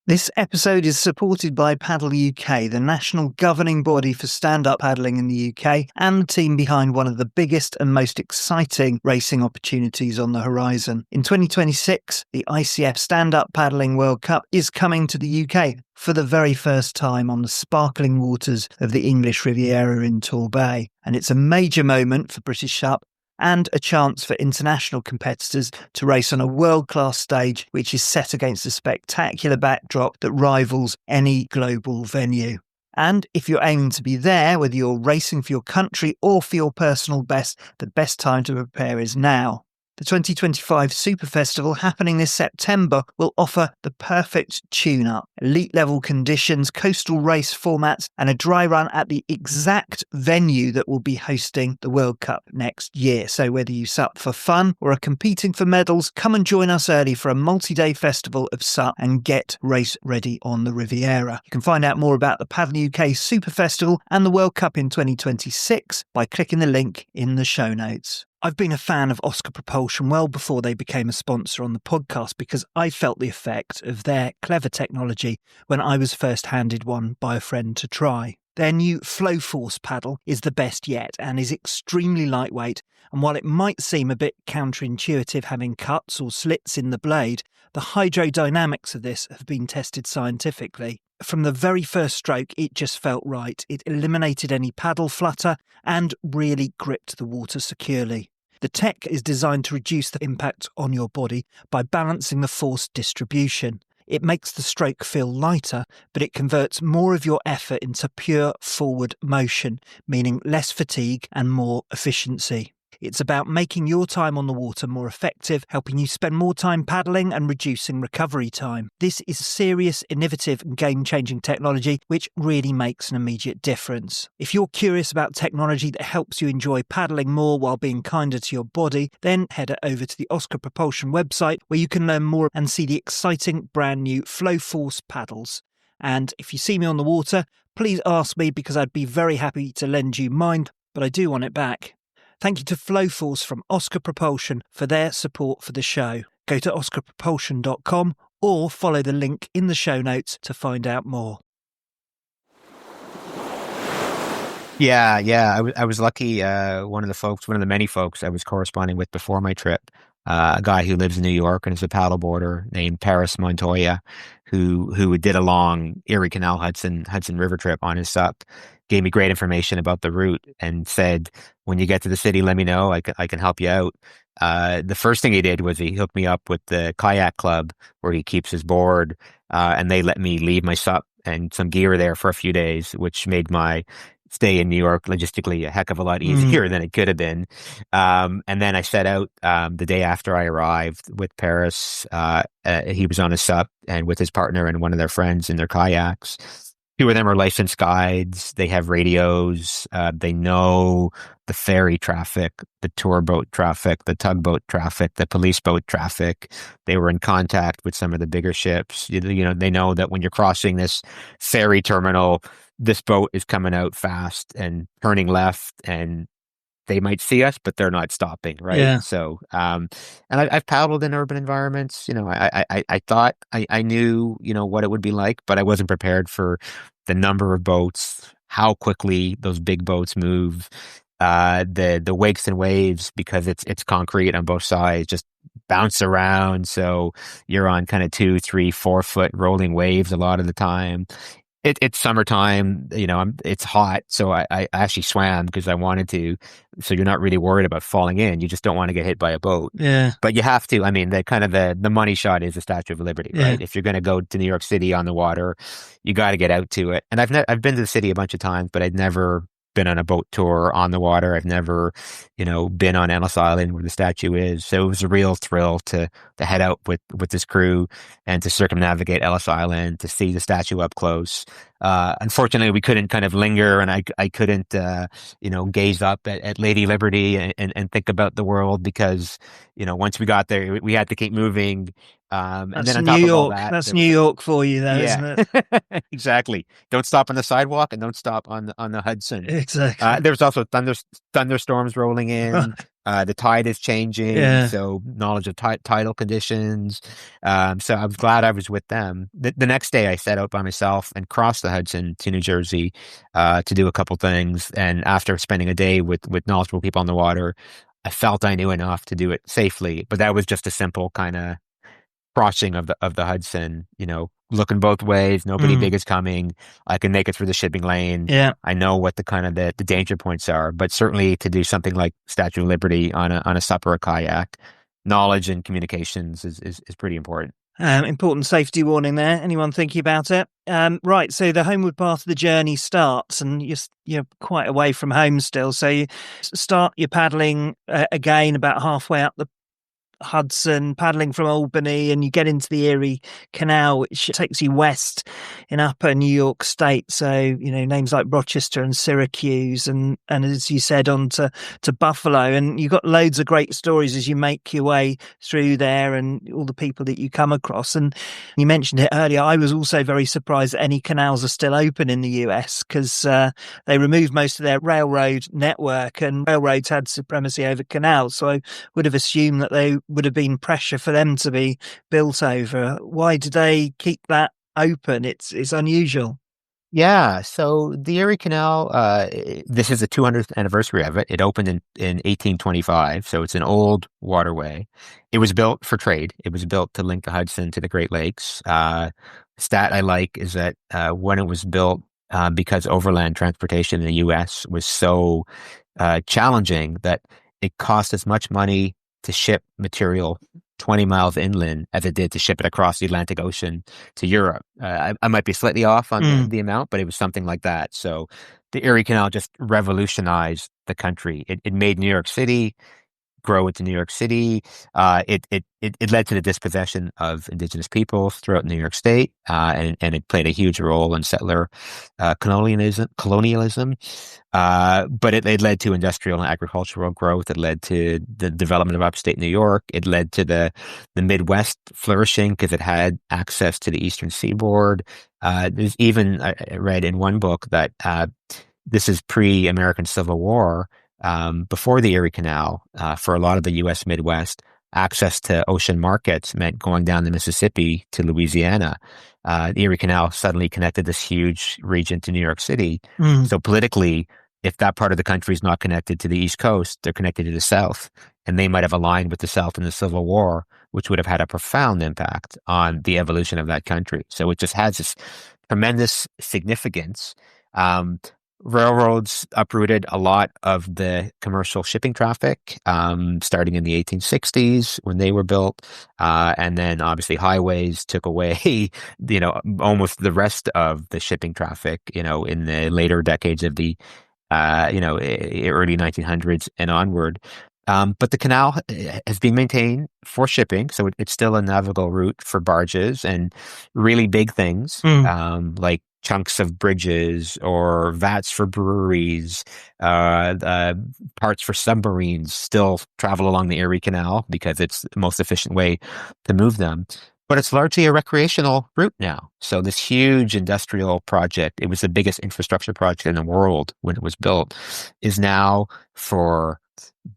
This episode is supported by Paddle UK, the national governing body for stand-up paddling in the UK, and the team behind one of the biggest and most exciting racing opportunities on the horizon. In 2026, the ICF Stand-Up Paddling World Cup is coming to the UK for the very first time on the sparkling waters of the English Riviera in Torbay. And it's a major moment for British SUP, and a chance for international competitors to race on a world-class stage which is set against a spectacular backdrop that rivals any global venue. And if you're aiming to be there, whether you're racing for your country or for your personal best, the best time to prepare is now. The 2025 Super Festival, happening this September, will offer the perfect tune-up, elite-level conditions, coastal race formats, and a dry run at the exact venue that will be hosting the World Cup next year. So whether you SUP for fun or are competing for medals, come and join us early for a multi-day festival of SUP and get race ready on the Riviera. You can find out more about the Paddle UK Super Festival and the World Cup in 2026 by clicking the link in the show notes. I've been a fan of Oscar Propulsion well before they became a sponsor on the podcast, because I felt the effect of their clever technology when I was first handed one by a friend to try. Their new Flow Force paddle is the best yet and is extremely lightweight, and while it might seem a bit counterintuitive having cuts or slits in the blade, the hydrodynamics of this have been tested scientifically. From the very first stroke, it just felt right. It eliminated any paddle flutter and really gripped the water securely. The tech is designed to reduce the impact on your body by balancing the force distribution. It makes the stroke feel lighter, but it converts more of your effort into pure forward motion, meaning less fatigue and more efficiency. It's about making your time on the water more effective, helping you spend more time paddling and reducing recovery time. This is serious, innovative and game-changing technology which really makes an immediate difference. If you're curious about technology that helps you enjoy paddling more while being kinder to your body, then head over to the Oscar Propulsion website, where you can learn more and see the exciting brand new Flow Force paddles. And if you see me on the water, please ask me, because I'd be very happy to lend you mine, but I do want it back. Thank you to Flow Force from Oscar Propulsion for their support for the show. Go to oscarpropulsion.com or follow the link in the show notes to find out more. Yeah. I was lucky. One of the many folks I was corresponding with before my trip, a guy who lives in New York and is a paddleboarder named Paris Montoya, who did a long Erie Canal Hudson River trip on his SUP, gave me great information about the route and said, when you get to the city, let me know. I can help you out. The first thing he did was he hooked me up with the kayak club where he keeps his board, and they let me leave my SUP and some gear there for a few days, which made my stay in New York logistically a heck of a lot easier than it could have been. And then I set out the day after I arrived with Paris. He was on a SUP and with his partner and one of their friends in their kayaks. Two of them are licensed guides. They have radios. They know the ferry traffic, the tour boat traffic, the tugboat traffic, the police boat traffic. They were in contact with some of the bigger ships. You know, they know that when you're crossing this ferry terminal, this boat is coming out fast and turning left, and they might see us, but they're not stopping, right? Yeah. So, and I've paddled in urban environments. You know, I thought I knew, you know, what it would be like, but I wasn't prepared for the number of boats, how quickly those big boats move, the wakes and waves, because it's concrete on both sides, just bounce around. So you're on kind of 2, 3, 4 foot rolling waves a lot of the time. It's summertime, you know, it's hot. So I actually swam because I wanted to. So you're not really worried about falling in. You just don't want to get hit by a boat. Yeah. But you have to. I mean, the money shot is the Statue of Liberty, right? Yeah. If you're going to go to New York City on the water, you got to get out to it. And I've been to the city a bunch of times, but I'd never been on a boat tour on the water. I've never, you know, been on Ellis Island where the statue is. So it was a real thrill to head out with this crew and to circumnavigate Ellis Island, to see the statue up close. Unfortunately, we couldn't kind of linger, and I couldn't, you know, gaze up at Lady Liberty and think about the world, because, you know, once we got there, we had to keep moving. And That's then on New top of all York. that, That's New York for you, though, isn't yeah, it? exactly. Don't stop on the sidewalk and don't stop on the Hudson. Exactly. There was also thunderstorms rolling in. The tide is changing, Yeah. so knowledge of tidal conditions. So I was glad I was with them. The next day, I set out by myself and crossed the Hudson to New Jersey to do a couple things. And after spending a day with knowledgeable people on the water, I felt I knew enough to do it safely. But that was just a simple kind of crossing of the Hudson, you know, looking both ways. Nobody big is coming. I can make it through the shipping lane. Yeah. I know what the kind of the danger points are, but certainly to do something like Statue of Liberty on a SUP or a kayak, knowledge and communications is pretty important. Important safety warning there. Anyone thinking about it? Right. So the homeward path of the journey starts, and you're quite away from home still. So you start your paddling again about halfway up the Hudson, paddling from Albany, and you get into the Erie Canal, which takes you west in upper New York State. So, you know, names like Rochester and Syracuse, and as you said, on to Buffalo. And you've got loads of great stories as you make your way through there and all the people that you come across. And you mentioned it earlier. I was also very surprised that any canals are still open in the US, because they removed most of their railroad network, and railroads had supremacy over canals. So I would have assumed that they would have been pressure for them to be built over. Why do they keep that open? It's unusual. Yeah, so the Erie Canal, this is the 200th anniversary of it. It opened in 1825, so it's an old waterway. It was built for trade. It was built to link the Hudson to the Great Lakes. Stat I like is that when it was built, because overland transportation in the U.S. was so challenging, that it cost as much money to ship material 20 miles inland as it did to ship it across the Atlantic Ocean to Europe. I might be slightly off on the amount, but it was something like that. So the Erie Canal just revolutionized the country. It made New York City grow into New York City. It led to the dispossession of indigenous peoples throughout New York State, and it played a huge role in settler colonialism. But it led to industrial and agricultural growth. It led to the development of upstate New York. It led to the Midwest flourishing because it had access to the Eastern Seaboard. There's even, I read in one book that this is pre-American Civil War. Before the Erie Canal, for a lot of the U.S. Midwest, access to ocean markets meant going down the Mississippi to Louisiana. The Erie Canal suddenly connected this huge region to New York City. So politically, if that part of the country is not connected to the East Coast, they're connected to the South. And they might have aligned with the South in the Civil War, which would have had a profound impact on the evolution of that country. So it just has this tremendous significance. Um, Railroads uprooted a lot of the commercial shipping traffic, starting in the 1860s when they were built. And then obviously highways took away, almost the rest of the shipping traffic, in the later decades of the early 1900s and onward. But the canal has been maintained for shipping, so it's still a navigable route for barges and really big things, like chunks of bridges or vats for breweries, parts for submarines still travel along the Erie Canal because it's the most efficient way to move them. But it's largely a recreational route now. So this huge industrial project, it was the biggest infrastructure project in the world when it was built, is now for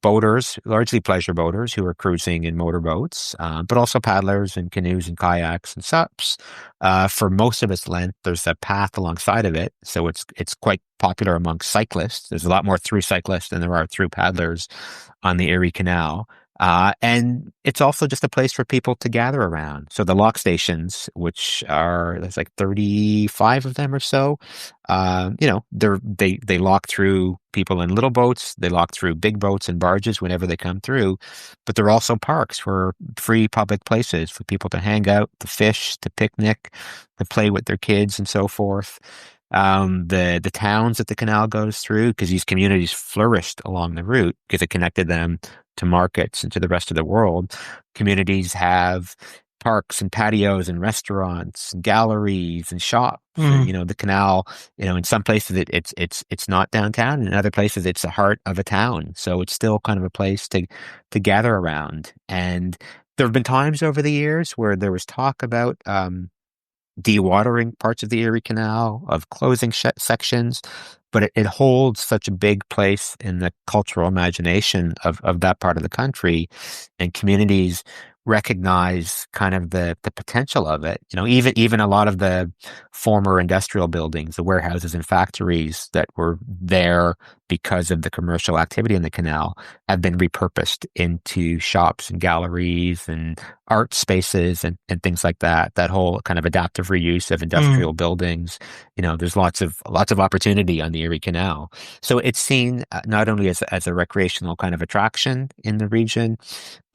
boaters, largely pleasure boaters who are cruising in motorboats, but also paddlers and canoes and kayaks and SUPs. For most of its length, there's a path alongside of it. So it's quite popular among cyclists. There's a lot more through cyclists than there are through paddlers on the Erie Canal. And it's also just a place for people to gather around. So the lock stations, there's like 35 of them or so, they lock through people in little boats. They lock through big boats and barges whenever they come through. But they're also parks for free public places for people to hang out, to fish, to picnic, to play with their kids and so forth. The towns that the canal goes through, because these communities flourished along the route because it connected them to markets and to the rest of the world. Communities have parks and patios and restaurants and galleries and shops. And, the canal, in some places it's not downtown, and in other places it's the heart of a town. So it's still kind of a place to gather around. And there have been times over the years where there was talk about dewatering parts of the Erie Canal, of closing sections, but it holds such a big place in the cultural imagination of that part of the country, and communities recognize kind of the potential of it. Even a lot of the former industrial buildings, the warehouses and factories that were there because of the commercial activity in the canal, have been repurposed into shops and galleries and art spaces and things like that. That whole kind of adaptive reuse of industrial buildings. There's lots of opportunity on the Erie Canal. So it's seen not only as a recreational kind of attraction in the region,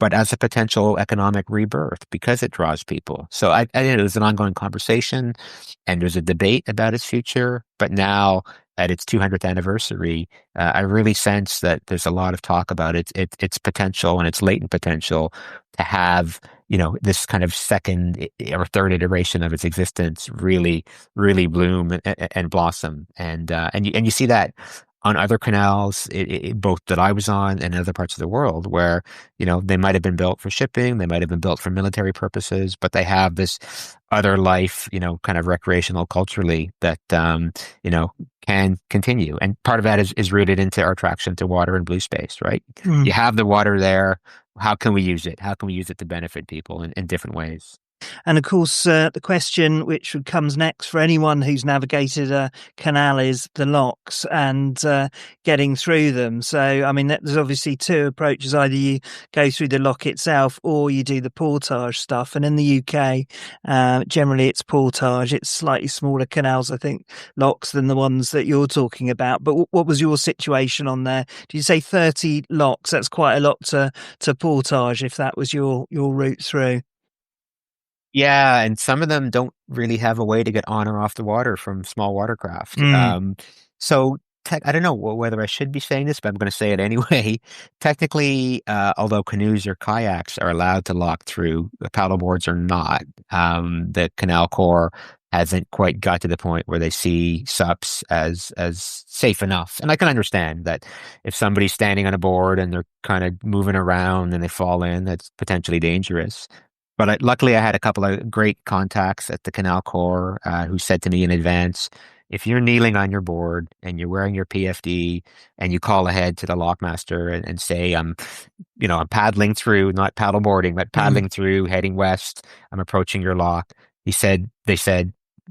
but as a potential economic rebirth because it draws people. So I there's an ongoing conversation and there's a debate about its future. But now at its 200th anniversary, I really sense that there's a lot of talk about its potential and its latent potential to have, this kind of second or third iteration of its existence really, really bloom and blossom. And you see that on other canals, both that I was on and in other parts of the world, where, they might have been built for shipping, they might have been built for military purposes, but they have this other life, kind of recreational culturally that, can continue. And part of that is rooted into our attraction to water and blue space, right? You have the water there. How can we use it? How can we use it to benefit people in different ways? And of course, the question which comes next for anyone who's navigated a canal is the locks and getting through them. So, I mean, there's obviously two approaches. Either you go through the lock itself or you do the portage stuff. And in the UK, generally it's portage. It's slightly smaller canals, I think, locks than the ones that you're talking about. But what was your situation on there? Did you say 30 locks? That's quite a lot to portage if that was your route through. Yeah, and some of them don't really have a way to get on or off the water from small watercraft. So I don't know whether I should be saying this, but I'm going to say it anyway. Technically, although canoes or kayaks are allowed to lock through, the paddleboards are not. The Canal Corps hasn't quite got to the point where they see SUPs as safe enough. And I can understand that if somebody's standing on a board and they're kind of moving around and they fall in, that's potentially dangerous. But luckily, I had a couple of great contacts at the Canal Corps who said to me in advance, if you're kneeling on your board and you're wearing your PFD and you call ahead to the lockmaster and say, I'm paddling through, not paddleboarding, but paddling through, heading west, I'm approaching your lock. They said,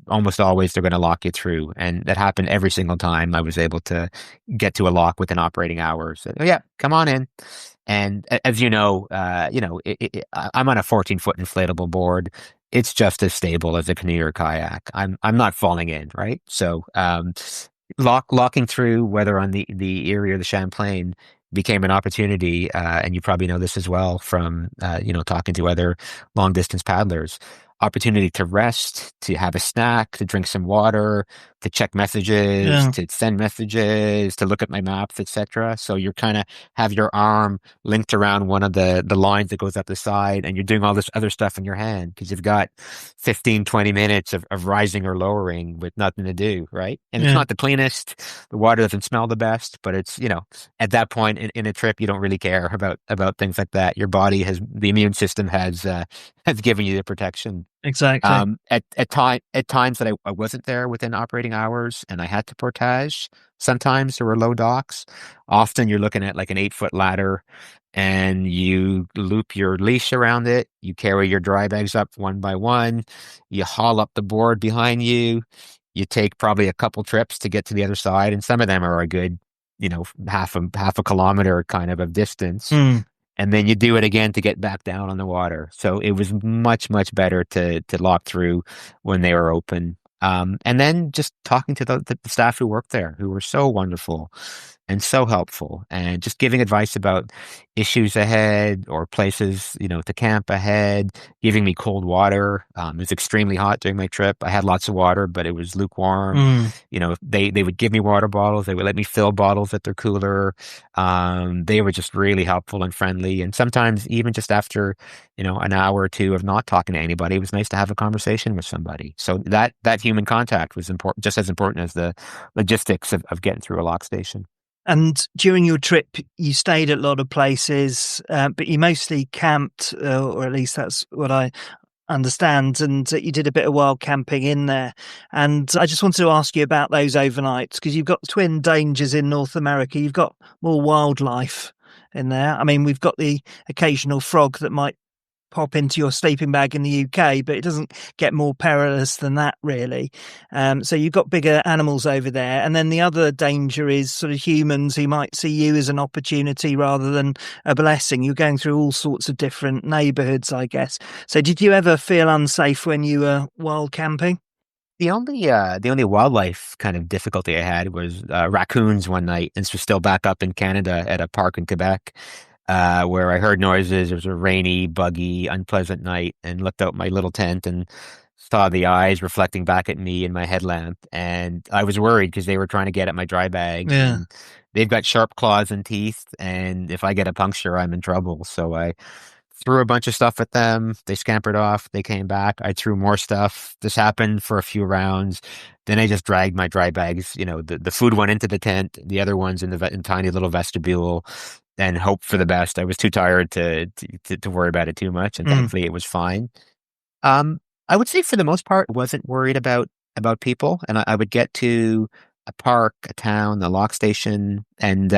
almost always they're going to lock you through. And that happened every single time I was able to get to a lock within operating hours. Oh, yeah, come on in. And as I'm on a 14-foot inflatable board. It's just as stable as a canoe or kayak. I'm not falling in, right? So locking through, whether on the Erie or the Champlain, became an opportunity, and you probably know this as well from talking to other long distance paddlers. Opportunity to rest, to have a snack, to drink some water, to check messages, Yeah. to send messages, to look at my maps, etc. So you're kind of have your arm linked around one of the lines that goes up the side, and you're doing all this other stuff in your hand because you've got 15, 20 minutes of rising or lowering with nothing to do, right? And it's Yeah. not the cleanest, the water doesn't smell the best, but it's, at that point in a trip, you don't really care about things like that. Your body the immune system has given you the protection. Exactly. At times that I wasn't there within operating hours and I had to portage, sometimes there were low docks. Often you're looking at like an 8-foot ladder and you loop your leash around it. You carry your dry bags up one by one. You haul up the board behind you. You take probably a couple trips to get to the other side. And some of them are a good, half a kilometer kind of distance. Mm. And then you do it again to get back down on the water. So it was much, much better to lock through when they were open. And then just talking to the staff who worked there, who were so wonderful and so helpful, and just giving advice about issues ahead or places, to camp ahead, giving me cold water. It was extremely hot during my trip. I had lots of water, but it was lukewarm. Mm. They would give me water bottles. They would let me fill bottles at their cooler. They were just really helpful and friendly. And sometimes even just after, an hour or two of not talking to anybody, it was nice to have a conversation with somebody. So that human contact was important, just as important as the logistics of getting through a lock station. And during your trip, you stayed at a lot of places, but you mostly camped, or at least that's what I understand. And you did a bit of wild camping in there. And I just wanted to ask you about those overnights, because you've got twin dangers in North America. You've got more wildlife in there. I mean, we've got the occasional frog that might pop into your sleeping bag in the UK, but it doesn't get more perilous than that, really. So you've got bigger animals over there. And then the other danger is sort of humans who might see you as an opportunity rather than a blessing. You're going through all sorts of different neighbourhoods, I guess. So did you ever feel unsafe when you were wild camping? The only wildlife kind of difficulty I had was raccoons one night. And this was still back up in Canada at a park in Quebec. Where I heard noises. It was a rainy, buggy, unpleasant night, and looked out my little tent and saw the eyes reflecting back at me in my headlamp. And I was worried because they were trying to get at my dry bags. Yeah. And they've got sharp claws and teeth. And if I get a puncture, I'm in trouble. So I threw a bunch of stuff at them. They scampered off. They came back. I threw more stuff. This happened for a few rounds. Then I just dragged my dry bags. The food went into the tent. The other ones in the tiny little vestibule. And hope for the best. I was too tired to worry about it too much, and thankfully it was fine. I would say for the most part, wasn't worried about people, and I would get to a park, a town, a lock station, and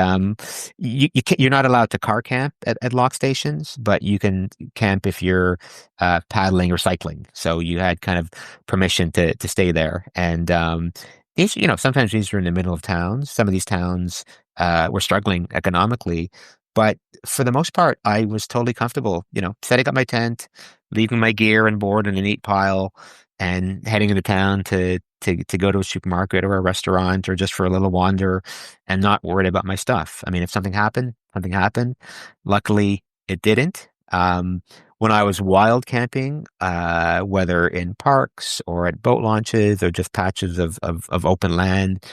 you're not allowed to car camp at lock stations, but you can camp if you're paddling or cycling. So you had kind of permission to stay there, and sometimes these are in the middle of towns. Some of these towns were struggling economically, but for the most part, I was totally comfortable, setting up my tent, leaving my gear and board in a neat pile, and heading into town to go to a supermarket or a restaurant or just for a little wander, and not worried about my stuff. I mean, if something happened, something happened. Luckily, it didn't. When I was wild camping, whether in parks or at boat launches or just patches of open land,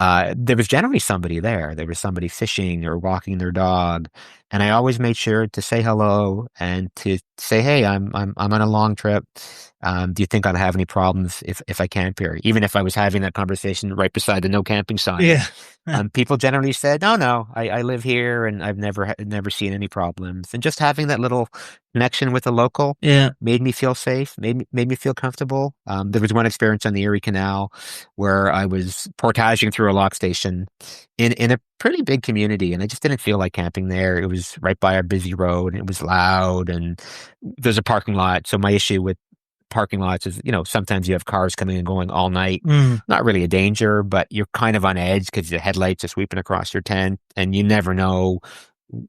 there was generally somebody there. There was somebody fishing or walking their dog, and I always made sure to say hello and to say, "Hey, I'm on a long trip. Do you think I'd have any problems if I camp here?" Even if I was having that conversation right beside the no camping sign. Yeah. People generally said, no, I live here and I've never seen any problems. And just having that little connection with a local Yeah. made me feel safe, made me feel comfortable. There was one experience on the Erie Canal where I was portaging through a lock station in a pretty big community, and I just didn't feel like camping there. It was right by a busy road, and it was loud, and there's a parking lot. So my issue with parking lots is, sometimes you have cars coming and going all night. Mm. Not really a danger, but you're kind of on edge because the headlights are sweeping across your tent and you never know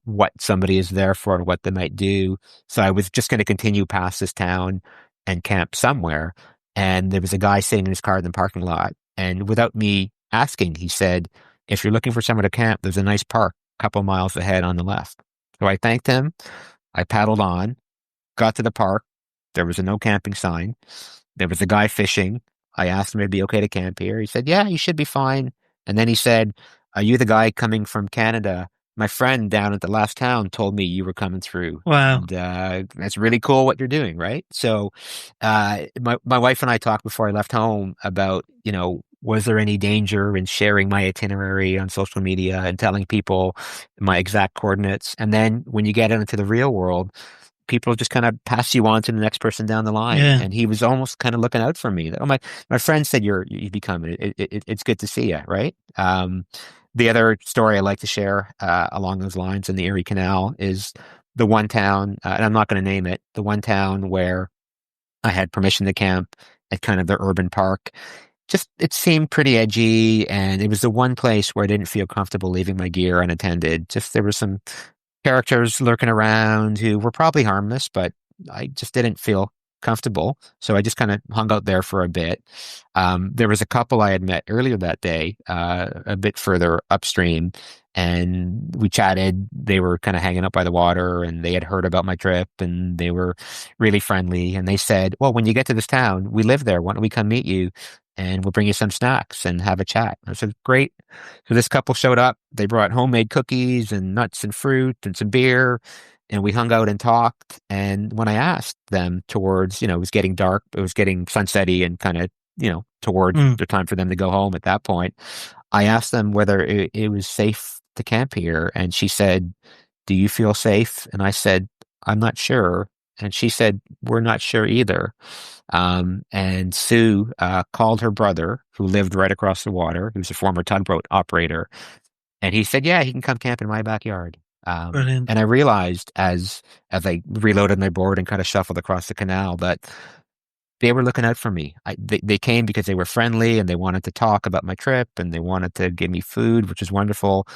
what somebody is there for and what they might do. So I was just going to continue past this town and camp somewhere. And there was a guy sitting in his car in the parking lot. And without me asking, he said, if you're looking for somewhere to camp, there's a nice park a couple miles ahead on the left. So I thanked him. I paddled on, got to the park. There was a no camping sign. There was a guy fishing. I asked him if it'd be okay to camp here. He said, yeah, you should be fine. And then he said, are you the guy coming from Canada? My friend down at the last town told me you were coming through. Wow. And that's really cool what you're doing, right? So my wife and I talked before I left home about, was there any danger in sharing my itinerary on social media and telling people my exact coordinates? And then when you get into the real world, people just kind of pass you on to the next person down the line. Yeah. And he was almost kind of looking out for me. Oh, my friend said you've become it's good to see you, right? The other story I like to share along those lines in the Erie Canal is the one town, and I'm not going to name it, the one town where I had permission to camp at kind of the urban park. Just, it seemed pretty edgy, and it was the one place where I didn't feel comfortable leaving my gear unattended. Just there were some characters lurking around who were probably harmless, but I just didn't feel comfortable. So I just kind of hung out there for a bit. There was a couple I had met earlier that day, a bit further upstream, and we chatted. They were kind of hanging out by the water and they had heard about my trip and they were really friendly. And they said, well, when you get to this town, we live there. Why don't we come meet you? And we'll bring you some snacks and have a chat. I said, great. So this couple showed up. They brought homemade cookies and nuts and fruit and some beer. And we hung out and talked. And when I asked them towards, it was getting dark, it was getting sunsetty and kind of, towards the time for them to go home at that point, I asked them whether it was safe to camp here. And she said, do you feel safe? And I said, I'm not sure. And she said, we're not sure either. And Sue called her brother, who lived right across the water, who's a former tugboat operator. And he said, yeah, he can come camp in my backyard. Brilliant. And I realized as I reloaded my board and kind of shuffled across the canal that they were looking out for me. They came because they were friendly and they wanted to talk about my trip and they wanted to give me food, which was wonderful.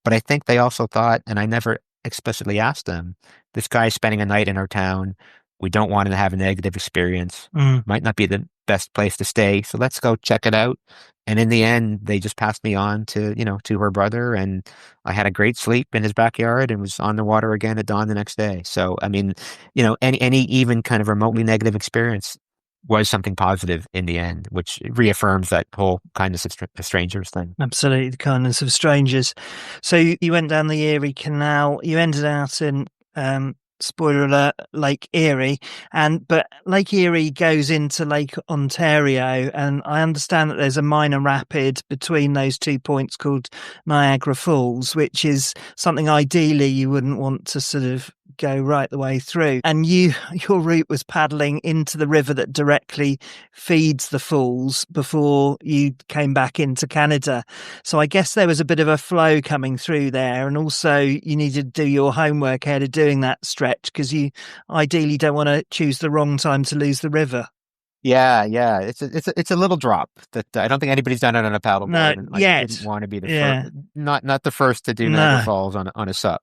But I think they also thought, and I never explicitly asked them, this guy's spending a night in our town. We don't want him to have a negative experience. Might not be the best place to stay. So let's go check it out. And in the end, they just passed me on to her brother. And I had a great sleep in his backyard and was on the water again at dawn the next day. So, I mean, any even kind of remotely negative experience was something positive in the end, which reaffirms that whole kindness of strangers thing. Absolutely, the kindness of strangers. So you went down the Erie Canal. You ended out in spoiler alert, Lake Erie, but Lake Erie goes into Lake Ontario, and I understand that there's a minor rapid between those 2 points called Niagara Falls, which is something ideally you wouldn't want to sort of go right the way through. And your route was paddling into the river that directly feeds the falls before you came back into Canada. So I guess there was a bit of a flow coming through there, and also you needed to do your homework ahead of doing that stretch because you ideally don't want to choose the wrong time to lose the river. Yeah. It's a little drop that I don't think anybody's done it on a paddleboard. No, and I yet. didn't want to be the first, not the first to do Niagara Falls on a SUP.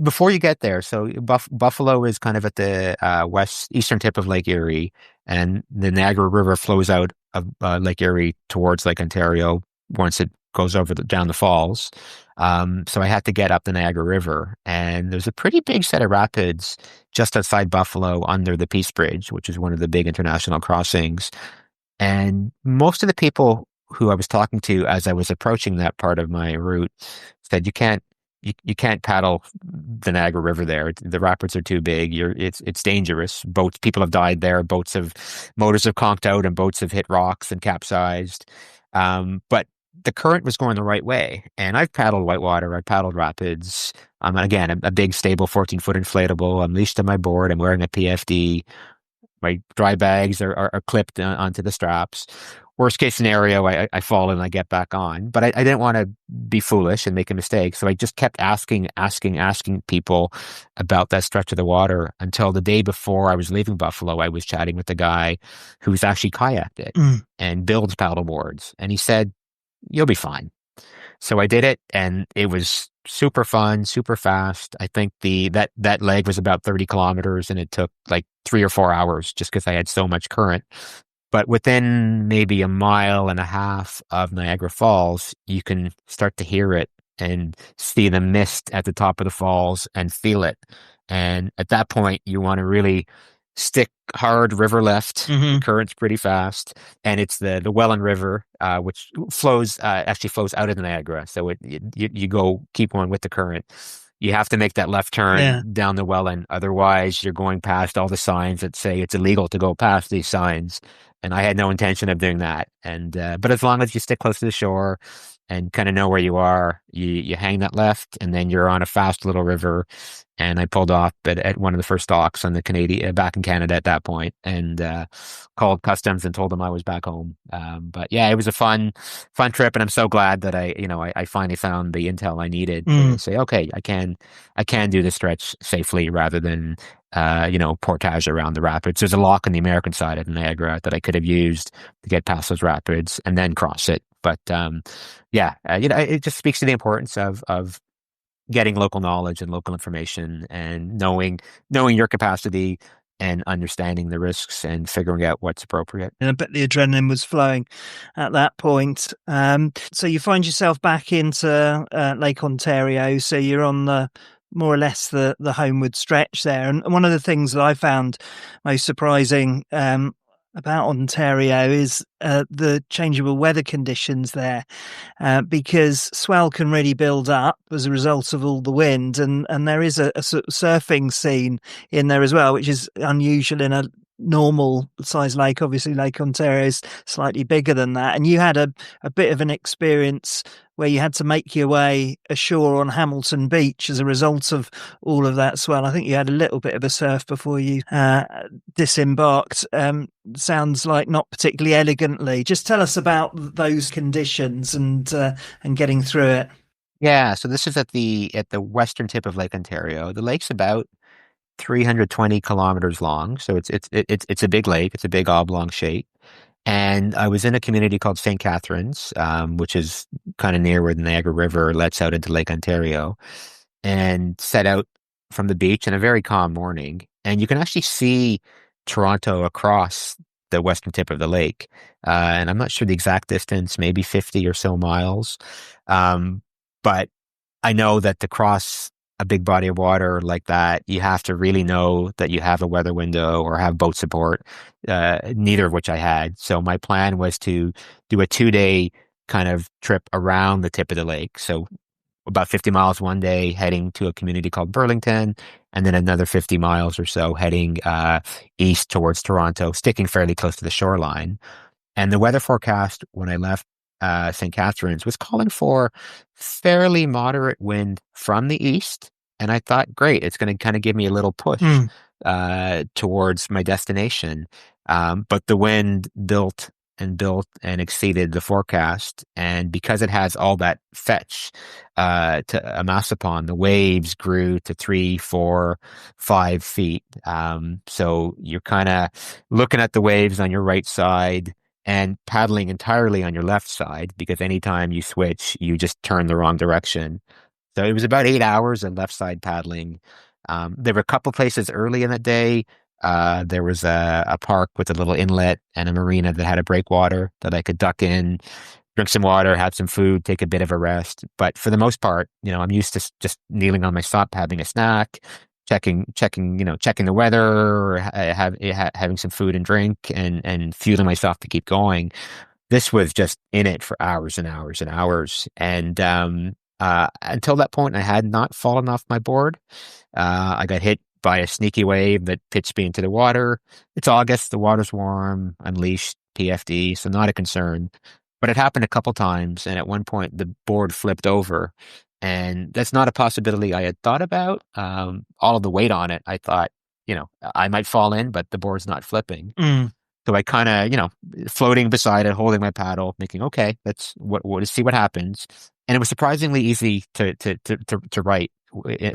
Before you get there, so Buffalo is kind of at the eastern tip of Lake Erie, and the Niagara River flows out of Lake Erie towards Lake Ontario once it goes down the falls. So I had to get up the Niagara River, and there's a pretty big set of rapids just outside Buffalo under the Peace Bridge, which is one of the big international crossings. And most of the people who I was talking to as I was approaching that part of my route said, you can't paddle the Niagara River there. The rapids are too big. It's dangerous. People have died there. Motors have conked out and boats have hit rocks and capsized. But the current was going the right way. And I've paddled whitewater. I've paddled rapids. Again, a big, stable 14-foot inflatable. I'm leashed to my board. I'm wearing a PFD. My dry bags are clipped onto the straps. Worst case scenario, I fall and I get back on. But I didn't want to be foolish and make a mistake. So I just kept asking people about that stretch of the water until the day before I was leaving Buffalo. I was chatting with the guy who's actually kayaked it and builds paddleboards. And he said, you'll be fine. So I did it, and it was super fun, super fast. I think that leg was about 30 kilometers, and it took like 3 or 4 hours just because I had so much current. But within maybe a mile and a half of Niagara Falls, you can start to hear it and see the mist at the top of the falls and feel it. And at that point, you want to really stick hard river left. The current's pretty fast, and it's the Welland River, which actually flows out of the Niagara. So you go keep on with the current. You have to make that left turn down the Welland, otherwise you're going past all the signs that say it's illegal to go past these signs. And I had no intention of doing that. And but as long as you stick close to the shore and kind of know where you are, you hang that left, and then you're on a fast little river. And I pulled off at one of the first docks on the Canadian back in Canada at that point, and called customs and told them I was back home. But yeah, it was a fun trip, and I'm so glad that I finally found the intel I needed to say, okay, I can do this stretch safely rather than portage around the rapids. There's a lock on the American side of Niagara that I could have used to get past those rapids and then cross it. But it just speaks to the importance of getting local knowledge and local information, and knowing your capacity and understanding the risks and figuring out what's appropriate. And I bet the adrenaline was flowing at that point. So you find yourself back into Lake Ontario. So you're on the more or less the homeward stretch there. And one of the things that I found most surprising about Ontario is the changeable weather conditions there, because swell can really build up as a result of all the wind, and there is a sort of surfing scene in there as well, which is unusual in a normal size lake. Obviously Lake Ontario is slightly bigger than that, and you had a bit of an experience where you had to make your way ashore on Hamilton Beach as a result of all of that swell. I think you had a little bit of a surf before you disembarked. Sounds like not particularly elegantly. Just tell us about those conditions and getting through it. Yeah, so this is at the western tip of Lake Ontario. The lake's about 320 kilometers long, so it's a big lake. It's a big oblong shape. And I was in a community called St. Catharines, which is kind of near where the Niagara River lets out into Lake Ontario, and set out from the beach in a very calm morning. And you can actually see Toronto across the western tip of the lake. And I'm not sure the exact distance, maybe 50 or so miles. But I know that to cross a big body of water like that, you have to really know that you have a weather window or have boat support, neither of which I had. So my plan was to do a 2-day kind of trip around the tip of the lake. So about 50 miles one day heading to a community called Burlington, and then another 50 miles or so heading east towards Toronto, sticking fairly close to the shoreline. And the weather forecast when I left St. Catharines was calling for fairly moderate wind from the east. And I thought, great, it's going to kind of give me a little push towards my destination. But the wind built and exceeded the forecast. And because it has all that fetch to amass upon, the waves grew to 3, 4, 5 feet. So you're kind of looking at the waves on your right side and paddling entirely on your left side, because anytime you switch, you just turn the wrong direction. So it was about 8 hours of left side paddling. There were a couple places early in the day. There was a park with a little inlet and a marina that had a breakwater that I could duck in, drink some water, have some food, take a bit of a rest. But for the most part, I'm used to just kneeling on my sup, having a snack, checking the weather, or having some food and drink, and fueling myself to keep going. This was just in it for hours and hours and hours. And until that point, I had not fallen off my board. I got hit by a sneaky wave that pitched me into the water. It's August, the water's warm, unleashed, PFD, so not a concern. But it happened a couple times, and at one point the board flipped over. And that's not a possibility I had thought about. All of the weight on it, I thought, I might fall in, but the board's not flipping. So I kind of, floating beside it, holding my paddle, thinking, okay, let's see what happens. And it was surprisingly easy to right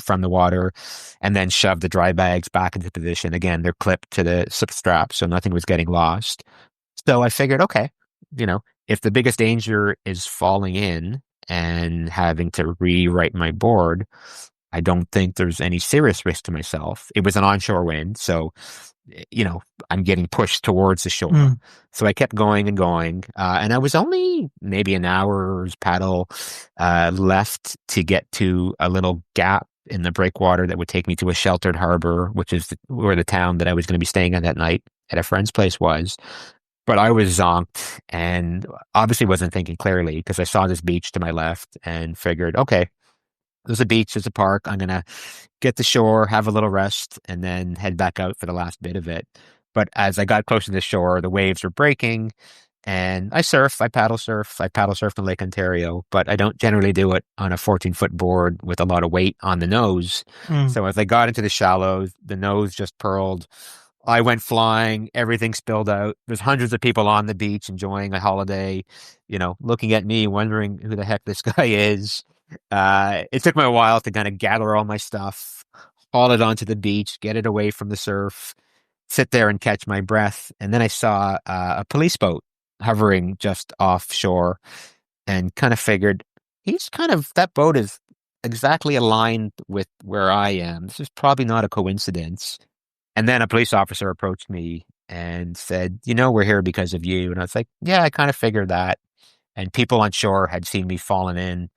from the water, and then shove the dry bags back into position. Again, they're clipped to the strap, so nothing was getting lost. So I figured, okay, if the biggest danger is falling in and having to rewrite my board, I don't think there's any serious risk to myself. It was an onshore wind, so I'm getting pushed towards the shore. Mm. So I kept going and going, and I was only maybe an hour's paddle left to get to a little gap in the breakwater that would take me to a sheltered harbor, which is where the town that I was going to be staying at that night at a friend's place was. But I was zonked and obviously wasn't thinking clearly because I saw this beach to my left and figured, okay, there's a beach, there's a park. I'm going to get to shore, have a little rest, and then head back out for the last bit of it. But as I got closer to the shore, the waves were breaking, and I paddle surf in Lake Ontario, but I don't generally do it on a 14-foot board with a lot of weight on the nose. Mm. So as I got into the shallows, the nose just purled. I went flying, everything spilled out. There's hundreds of people on the beach enjoying a holiday, looking at me, wondering who the heck this guy is. It took me a while to kind of gather all my stuff, haul it onto the beach, get it away from the surf, sit there and catch my breath. And then I saw a police boat hovering just offshore and kind of figured, that boat is exactly aligned with where I am. This is probably not a coincidence. And then a police officer approached me and said, we're here because of you. And I was like, yeah, I kind of figured that. And people on shore had seen me falling in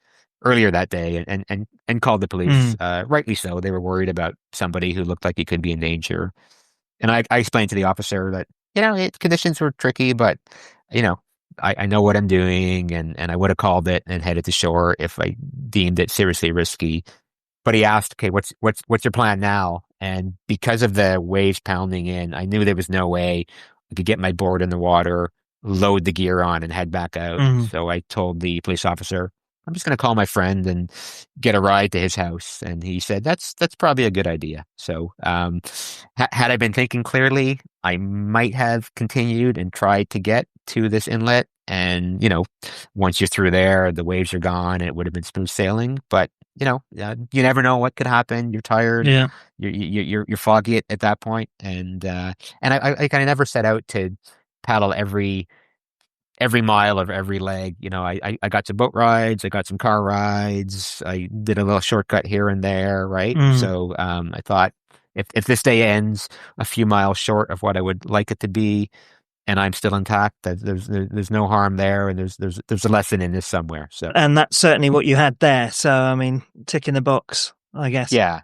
earlier that day and called the police. Rightly so. They were worried about somebody who looked like he could be in danger. And I explained to the officer that, conditions were tricky, but, I know what I'm doing, and I would have called it and headed to shore if I deemed it seriously risky. But he asked, okay, what's your plan now? And because of the waves pounding in, I knew there was no way I could get my board in the water, load the gear on, and head back out. So I told the police officer, I'm just going to call my friend and get a ride to his house. And he said, that's probably a good idea. So had I been thinking clearly, I might have continued and tried to get to this inlet. And, once you're through there, the waves are gone. It would have been smooth sailing. But, you never know what could happen. You're tired. Yeah. You're foggy at that point. And I kind of never set out to paddle every mile of every leg. I got some boat rides, I got some car rides, I did a little shortcut here and there, right? So I thought if this day ends a few miles short of what I would like it to be, and I'm still intact, there's no harm there, and there's a lesson in this somewhere. So, and that's certainly what you had there. So I mean, ticking the box, I guess. Yeah.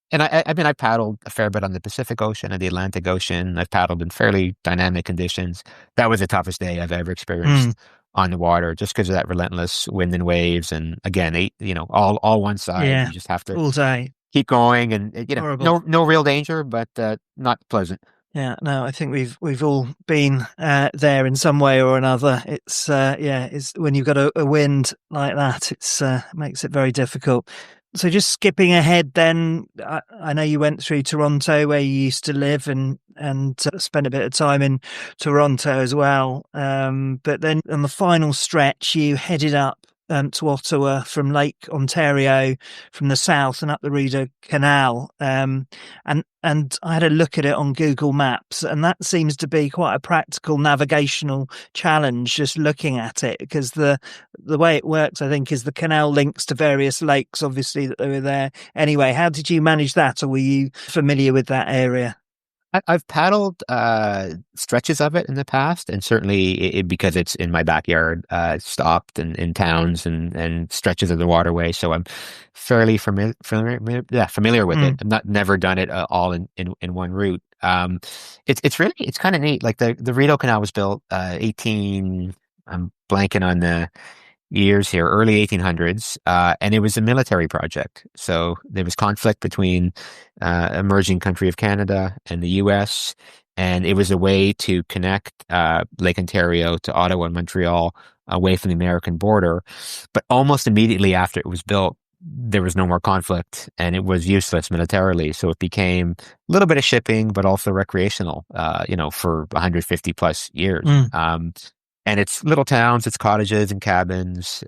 And I paddled a fair bit on the Pacific Ocean and the Atlantic Ocean. I've paddled in fairly dynamic conditions. That was the toughest day I've ever experienced on the water, just because of that relentless wind and waves. And again, all one side. Yeah, you just have to all day keep going, and no real danger, but not pleasant. Yeah, no, I think we've all been there in some way or another. It's it's when you've got a wind like that, it's makes it very difficult. So just skipping ahead, then I know you went through Toronto, where you used to live, and spent a bit of time in Toronto as well. But then on the final stretch, you headed up to Ottawa from Lake Ontario from the south and up the Erie Canal. And I had a look at it on Google Maps, and that seems to be quite a practical navigational challenge just looking at it, because the way it works, I think, is the canal links to various lakes, obviously, that they were there. Anyway, how did you manage that, or were you familiar with that area? I've paddled stretches of it in the past, and certainly because it's in my backyard, stopped in towns and stretches of the waterway. So I'm fairly familiar with it. I've never done it all in one route. It's kind of neat. Like the Rideau Canal was built I'm blanking on the years here, early 1800s, and it was a military project. So there was conflict between emerging country of Canada and the U.S., and it was a way to connect Lake Ontario to Ottawa and Montreal away from the American border. But almost immediately after it was built, there was no more conflict and it was useless militarily. So it became a little bit of shipping, but also recreational, for 150 plus years. Mm. And it's little towns, it's cottages and cabins.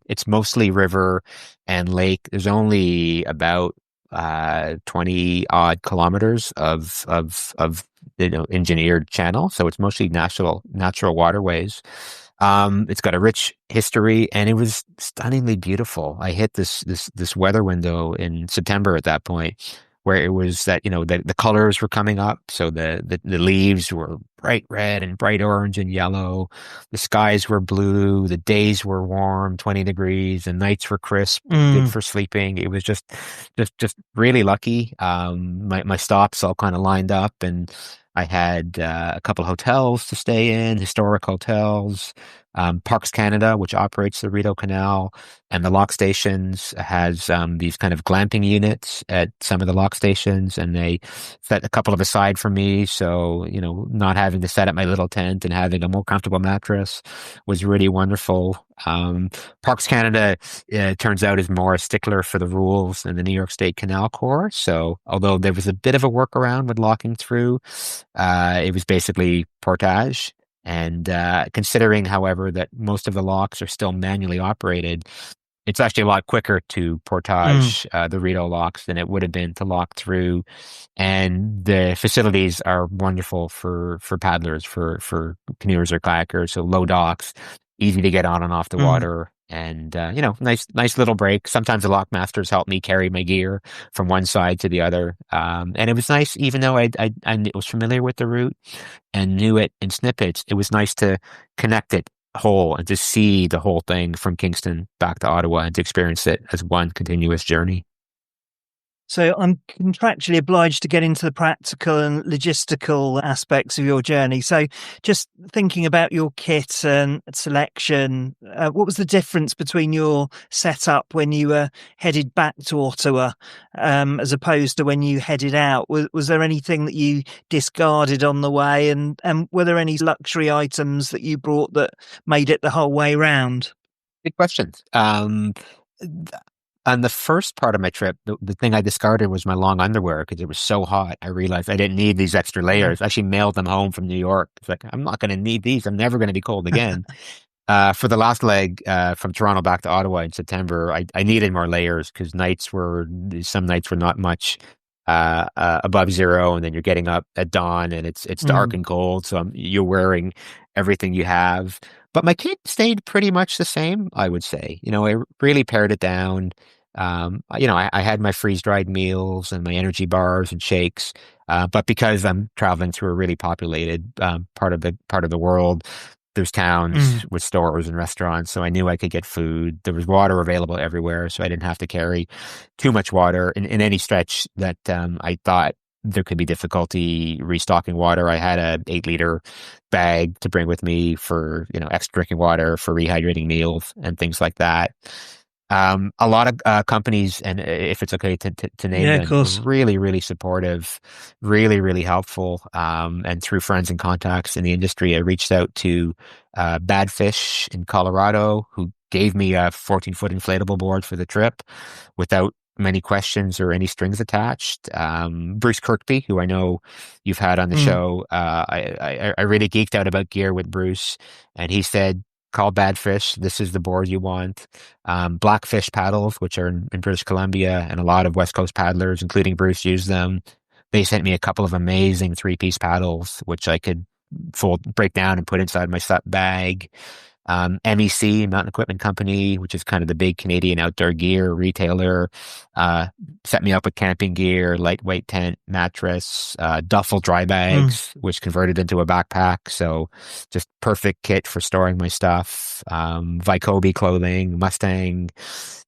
It's mostly river and lake. There's only about 20 odd kilometers of engineered channel. So it's mostly natural waterways. It's got a rich history and it was stunningly beautiful. I hit this weather window in September at that point where it was that, the colors were coming up. So the leaves were bright red and bright orange and yellow. The skies were blue. The days were warm, 20 degrees. The nights were crisp, good for sleeping. It was just really lucky. My stops all kind of lined up and I had a couple hotels to stay in, historic hotels. Parks Canada, which operates the Erie Canal, and the lock stations has these kind of glamping units at some of the lock stations, and they set a couple of aside for me. So, not having to set up my little tent and having a more comfortable mattress was really wonderful. Parks Canada, turns out, is more a stickler for the rules than the New York State Canal Corps. So, although there was a bit of a workaround with locking through, it was basically portage. And considering, however, that most of the locks are still manually operated, it's actually a lot quicker to portage the Rideau locks than it would have been to lock through. And the facilities are wonderful for paddlers, for canoers or kayakers. So low docks, easy to get on and off the water. And, nice little break. Sometimes the lock masters help me carry my gear from one side to the other. And it was nice, even though I was familiar with the route and knew it in snippets, it was nice to connect it whole and to see the whole thing from Kingston back to Ottawa and to experience it as one continuous journey. So I'm contractually obliged to get into the practical and logistical aspects of your journey. So just thinking about your kit and selection, what was the difference between your setup when you were headed back to Ottawa as opposed to when you headed out? Was there anything that you discarded on the way? And were there any luxury items that you brought that made it the whole way round? Good questions. On the first part of my trip, the thing I discarded was my long underwear because it was so hot. I realized I didn't need these extra layers. I actually mailed them home from New York. It's like, I'm not going to need these. I'm never going to be cold again. For the last leg, from Toronto back to Ottawa in September, I needed more layers because some nights were not much above zero, and then you're getting up at dawn and it's dark and cold. So you're wearing everything you have. But my kit stayed pretty much the same, I would say. I really pared it down. I had my freeze-dried meals and my energy bars and shakes. But because I'm traveling through a really populated part of the world, there's towns with stores and restaurants, so I knew I could get food. There was water available everywhere, so I didn't have to carry too much water in any stretch that I thought there could be difficulty restocking water. I had a 8-liter bag to bring with me for, extra drinking water, for rehydrating meals and things like that. A lot of companies, and if it's okay to name them, really, really supportive, really, really helpful. And through friends and contacts in the industry, I reached out to Bad Fish in Colorado, who gave me a 14-foot inflatable board for the trip without many questions or any strings attached. Bruce Kirkby, who I know you've had on the show, I really geeked out about gear with Bruce, and he said, call Bad Fish. This is the board you want. Blackfish paddles, which are in British Columbia, and a lot of West Coast paddlers, including Bruce, use them. They sent me a couple of amazing 3-piece paddles, which I could break down and put inside my SUP bag. MEC, Mountain Equipment Company, which is kind of the big Canadian outdoor gear retailer, set me up with camping gear, lightweight tent, mattress, duffel dry bags, which converted into a backpack. So just perfect kit for storing my stuff. Vicobie clothing, Mustang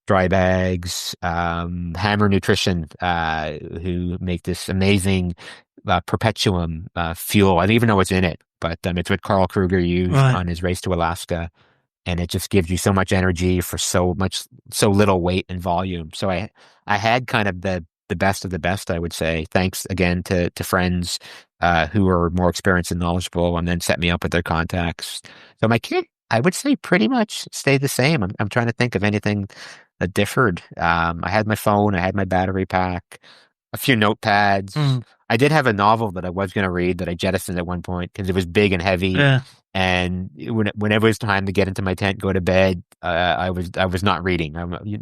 dry bags, Hammer Nutrition, who make this amazing Perpetuum fuel. I don't even know what's in it, but it's what Carl Kruger used on his race to Alaska, and it just gives you so much energy for so little weight and volume. So I had kind of the best of the best, I would say. Thanks again to friends who are more experienced and knowledgeable, and then set me up with their contacts. So my kit, I would say, pretty much stayed the same. I'm trying to think of anything that differed. I had my phone, I had my battery pack, a few notepads. Mm, I did have a novel that I was going to read that I jettisoned at one point because it was big and heavy. yeah. And whenever it was time to get into my tent, go to bed, I was not reading.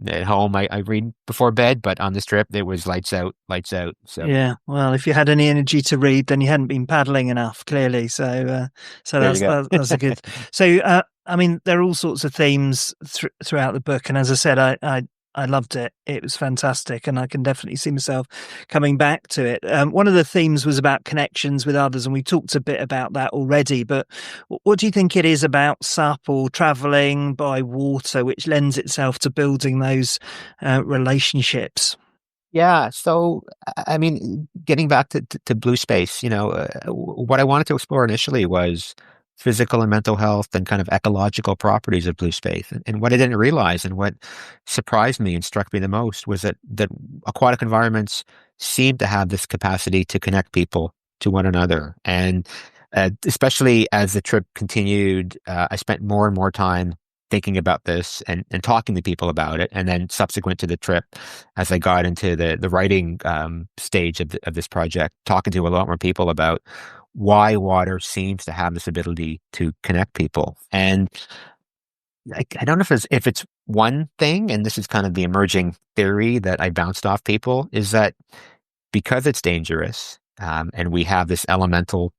At home. I read before bed, but on this trip it was lights out, lights out. So Yeah, well, if you had any energy to read, then you hadn't been paddling enough, clearly. So there you go. that's a good. So, I mean, there are all sorts of themes throughout the book, and as I said, I loved it. It was fantastic, and I can definitely see myself coming back to it. One of the themes was about connections with others, and we talked a bit about that already. But what do you think it is about SUP or travelling by water which lends itself to building those relationships? Yeah, so I mean, getting back to blue space, what I wanted to explore initially was physical and mental health and kind of ecological properties of blue space. And what I didn't realize and what surprised me and struck me the most was that aquatic environments seem to have this capacity to connect people to one another. And especially as the trip continued, I spent more and more time thinking about this and talking to people about it. And then subsequent to the trip, as I got into the writing stage of this project, talking to a lot more people about why water seems to have this ability to connect people. And I don't know if it's one thing, and this is kind of the emerging theory that I bounced off people, is that because it's dangerous, and we have this elemental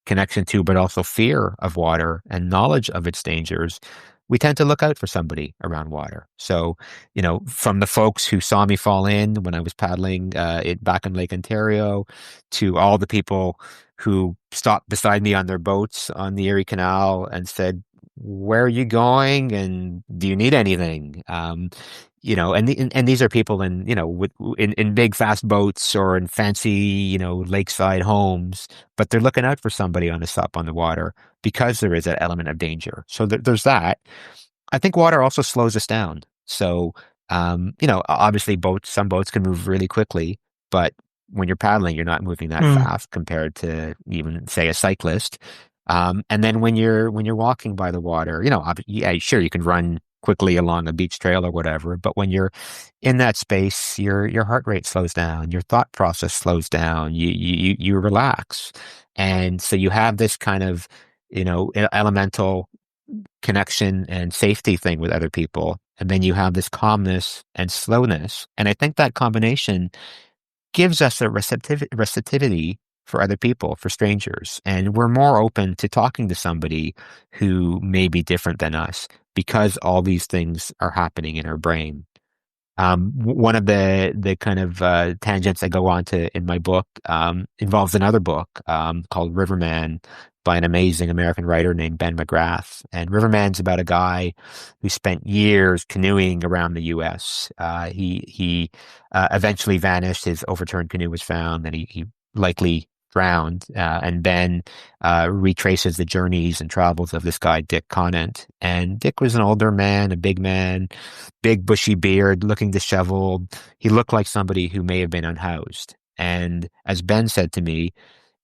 connection to, but also fear of water and knowledge of its dangers, we tend to look out for somebody around water. So, from the folks who saw me fall in when I was paddling it back in Lake Ontario, to all the people who stopped beside me on their boats on the Erie Canal and said, "Where are you going? And do you need anything?" And these are people in big fast boats or in fancy lakeside homes, but they're looking out for somebody on a SUP on the water because there is an element of danger. So there's that. I think water also slows us down. So obviously some boats can move really quickly, but when you're paddling, you're not moving that Mm, fast compared to even say a cyclist. And then when you're walking by the water, yeah, sure, you can run quickly along a beach trail or whatever, but when you're in that space, your heart rate slows down, your thought process slows down, you relax, and so you have this kind of elemental connection and safety thing with other people, and then you have this calmness and slowness, and I think that combination gives us a receptivity for other people, for strangers. And we're more open to talking to somebody who may be different than us because all these things are happening in our brain. One of the kind of tangents I go on to in my book involves another book called Riverman by an amazing American writer named Ben McGrath. And Riverman's about a guy who spent years canoeing around the U.S. He eventually vanished. His overturned canoe was found, and he likely drowned. And Ben retraces the journeys and travels of this guy, Dick Conant. And Dick was an older man, a big man, big bushy beard, looking disheveled. He looked like somebody who may have been unhoused. And as Ben said to me,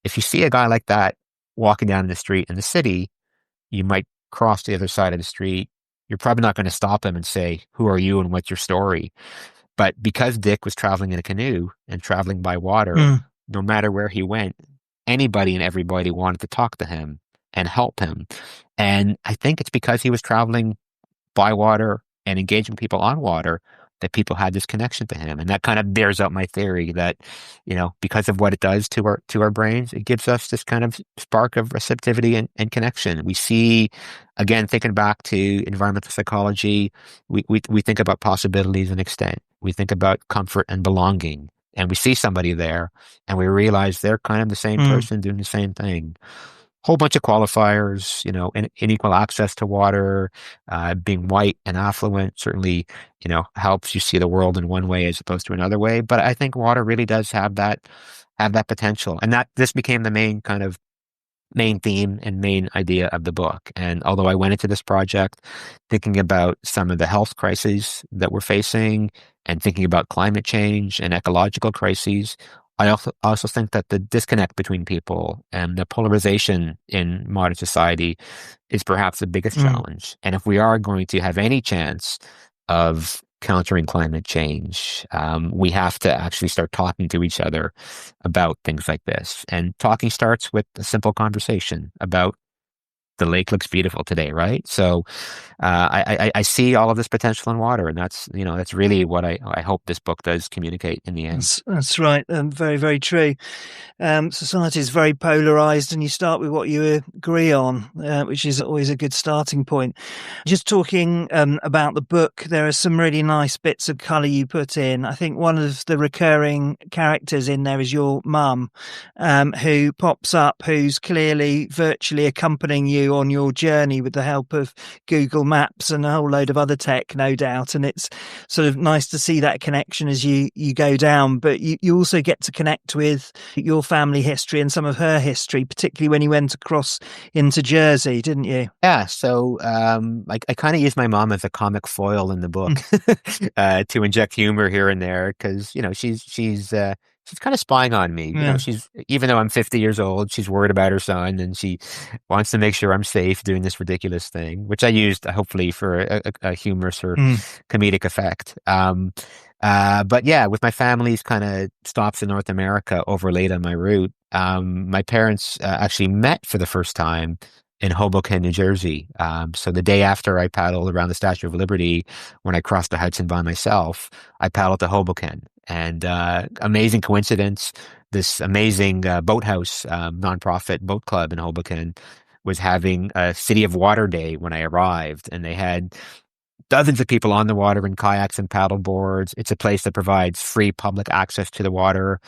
if you see a guy like that walking down the street in the city, you might cross the other side of the street. You're probably not going to stop him and say, "Who are you and what's your story?" But because Dick was traveling in a canoe and traveling by water, mm, no matter where he went, anybody and everybody wanted to talk to him and help him. And I think it's because he was traveling by water and engaging people on water that people had this connection to him. And that kind of bears out my theory that, because of what it does to our brains, it gives us this kind of spark of receptivity and connection. We see, again, thinking back to environmental psychology, we think about possibilities and extent. We think about comfort and belonging. And we see somebody there and we realize they're kind of the same mm, person doing the same thing. Whole bunch of qualifiers, unequal access to water, being white and affluent certainly, helps you see the world in one way as opposed to another way. But I think water really does have that potential. And that this became the main theme and main idea of the book. And although I went into this project thinking about some of the health crises that we're facing and thinking about climate change and ecological crises, I also think that the disconnect between people and the polarization in modern society is perhaps the biggest mm, challenge. And if we are going to have any chance of countering climate change. We have to actually start talking to each other about things like this. And talking starts with a simple conversation about the lake looks beautiful today, right? So I see all of this potential in water, and that's really what I hope this book does communicate in the end. That's right. Very, very true. Society is very polarized, and you start with what you agree on, which is always a good starting point. Just talking about the book, there are some really nice bits of colour you put in. I think one of the recurring characters in there is your mum, who pops up, who's clearly virtually accompanying you on your journey with the help of Google Maps and a whole load of other tech, no doubt. And it's sort of nice to see that connection as you go down, but you also get to connect with your family history and some of her history, particularly when you went across into Jersey, didn't you? Yeah, so I kind of use my mom as a comic foil in the book to inject humor here and there because she's kind of spying on me. Yeah. She's even though I'm 50 years old, she's worried about her son and she wants to make sure I'm safe doing this ridiculous thing, which I used hopefully for a humorous or comedic effect. But yeah, with my family's kind of stops in North America overlaid on my route, my parents actually met for the first time in Hoboken, New Jersey. So the day after I paddled around the Statue of Liberty, when I crossed the Hudson by myself, I paddled to Hoboken. And amazing coincidence, this amazing boathouse nonprofit boat club in Hoboken was having a City of Water Day when I arrived, and they had dozens of people on the water in kayaks and paddle boards. It's a place that provides free public access to the water.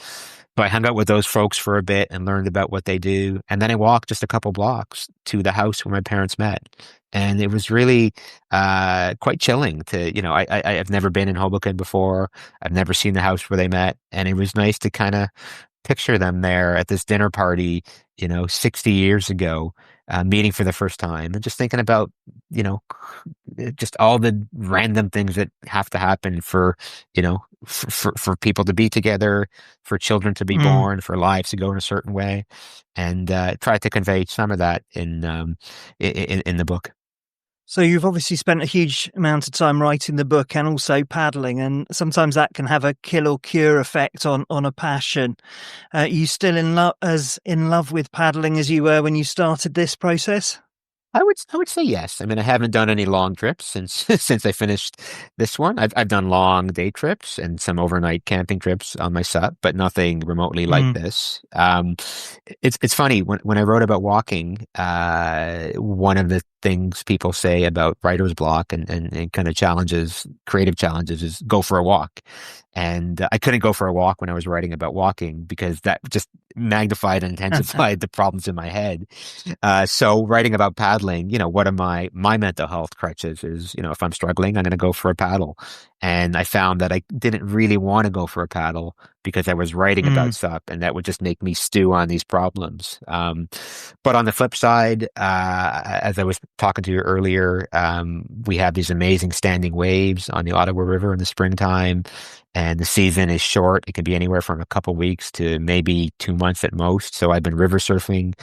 So I hung out with those folks for a bit and learned about what they do. And then I walked just a couple blocks to the house where my parents met. And it was really quite chilling I've never been in Hoboken before. I've never seen the house where they met. And it was nice to kind of picture them there at this dinner party, 60 years ago, meeting for the first time and just thinking about, just all the random things that have to happen for, for people to be together, for children to be born, for lives to go in a certain way, and try to convey some of that in the book. So you've obviously spent a huge amount of time writing the book and also paddling, and sometimes that can have a kill or cure effect on a passion. Are you still in love with paddling as you were when you started this process? I would say yes. I mean, I haven't done any long trips since since I finished this one. I've done long day trips and some overnight camping trips on my SUP, but nothing remotely like this. It's funny when I wrote about walking. One of the things people say about writer's block and kind of challenges, creative challenges, is go for a walk. And I couldn't go for a walk when I was writing about walking because that just magnified and intensified the problems in my head. So writing about paddling, one of my mental health crutches is, if I'm struggling, I'm going to go for a paddle. And I found that I didn't really want to go for a paddle because I was writing about SUP, and that would just make me stew on these problems. But on the flip side, as I was talking to you earlier, we have these amazing standing waves on the Ottawa River in the springtime. And the season is short. It can be anywhere from a couple weeks to maybe 2 months at most. So I've been river surfing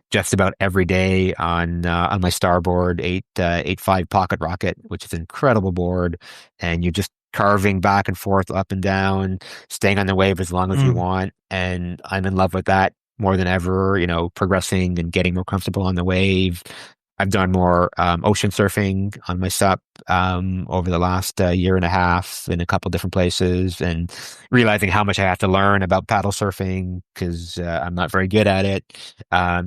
just about every day on my Starboard 8.5 Pocket Rocket, which is an incredible board. And you're just carving back and forth, up and down, staying on the wave as long as you want. And I'm in love with that more than ever, progressing and getting more comfortable on the wave. I've done more ocean surfing on my SUP over the last year and a half in a couple different places, and realizing how much I have to learn about paddle surfing because I'm not very good at it.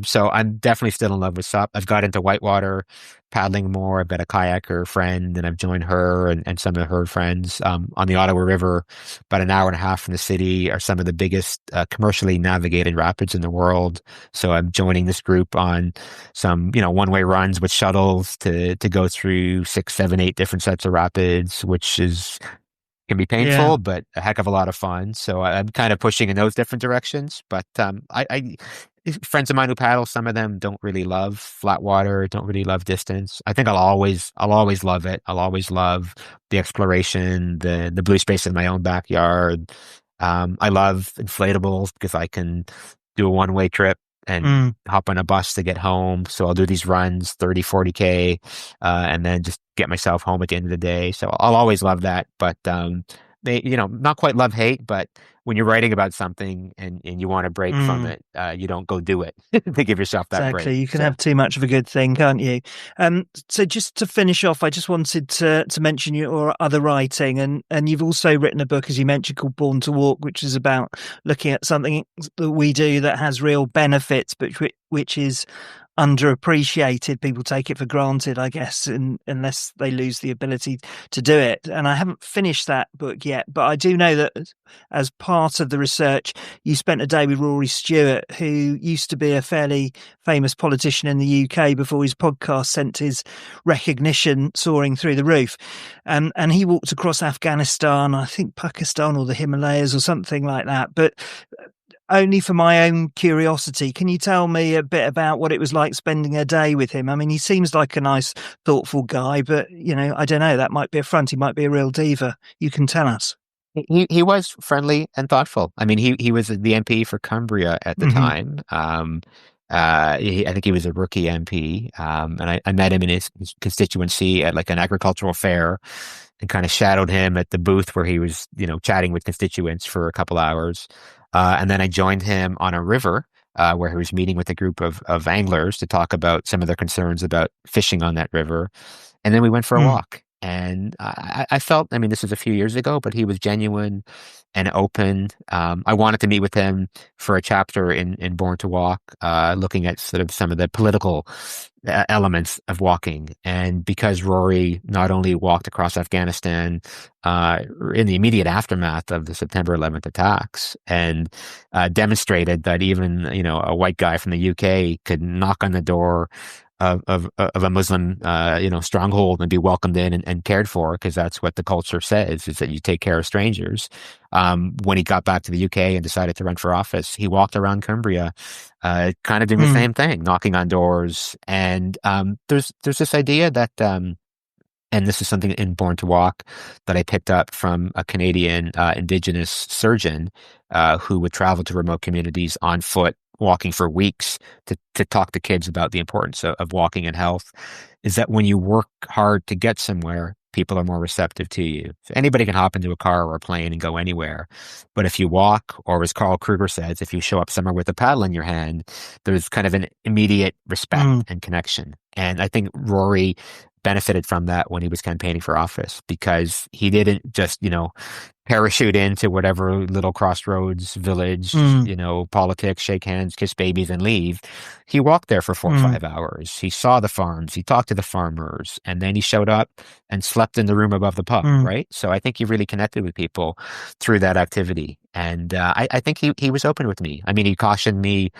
So I'm definitely still in love with SUP. I've got into whitewater paddling more. I've got a kayaker friend, and I've joined her and some of her friends on the Ottawa River, about an hour and a half from the city, are some of the biggest commercially navigated rapids in the world. So I'm joining this group on some, one-way runs with shuttles to go through 6, 7, 8 different sets of rapids, which can be painful, but a heck of a lot of fun. So I'm kind of pushing in those different directions. But I friends of mine who paddle, some of them don't really love flat water, don't really love distance. I think I'll always love it. I'll always love the exploration, the blue space in my own backyard. I love inflatables because I can do a one-way trip and hop on a bus to get home. So I'll do these runs, 30, 40K, and then just get myself home at the end of the day. So I'll always love that. But, not quite love hate, but when you're writing about something and you want to break from it, you don't go do it to give yourself that break. Exactly. You can have too much of a good thing, can't you? So just to finish off, I just wanted to mention your other writing, and you've also written a book, as you mentioned, called Borne to Walk, which is about looking at something that we do that has real benefits, but which is underappreciated. People take it for granted, I guess, unless they lose the ability to do it. And I haven't finished that book yet, but I do know that as part of the research, you spent a day with Rory Stewart, who used to be a fairly famous politician in the UK before his podcast sent his recognition soaring through the roof. And he walked across Afghanistan, I think Pakistan or the Himalayas or something like that. But only for my own curiosity, can you tell me a bit about what it was like spending a day with him? I mean, he seems like a nice, thoughtful guy, but, I don't know, that might be a front. He might be a real diva. You can tell us. He was friendly and thoughtful. I mean, he was the MP for Cumbria at the time. I think he was a rookie MP, and I met him in his constituency at like an agricultural fair, and kind of shadowed him at the booth where he was, chatting with constituents for a couple hours. And then I joined him on a river where he was meeting with a group of anglers to talk about some of their concerns about fishing on that river. And then we went for a walk. And I felt, I mean, this was a few years ago, but he was genuine and open. I wanted to meet with him for a chapter in Borne to Walk, looking at sort of some of the political elements of walking. And because Rory not only walked across Afghanistan in the immediate aftermath of the September 11th attacks, and demonstrated that even, a white guy from the UK could knock on the door of a Muslim, stronghold and be welcomed in and cared for, because that's what the culture says, is that you take care of strangers. When he got back to the UK and decided to run for office, he walked around Cumbria, kind of doing the same thing, knocking on doors. And there's this idea that, and this is something in Borne to Walk that I picked up from a Canadian indigenous surgeon who would travel to remote communities on foot, walking for weeks to talk to kids about the importance of walking and health, is that when you work hard to get somewhere, people are more receptive to you. So anybody can hop into a car or a plane and go anywhere. But if you walk, or as Carl Kruger says, if you show up somewhere with a paddle in your hand, there's kind of an immediate respect and connection. And I think Rory benefited from that when he was campaigning for office, because he didn't just, parachute into whatever little crossroads village, politics, shake hands, kiss babies, and leave. He walked there for 4 or 5 hours. He saw the farms. He talked to the farmers, and then he showed up and slept in the room above the pub, right? So I think he really connected with people through that activity. And I think he was open with me. I mean, he cautioned me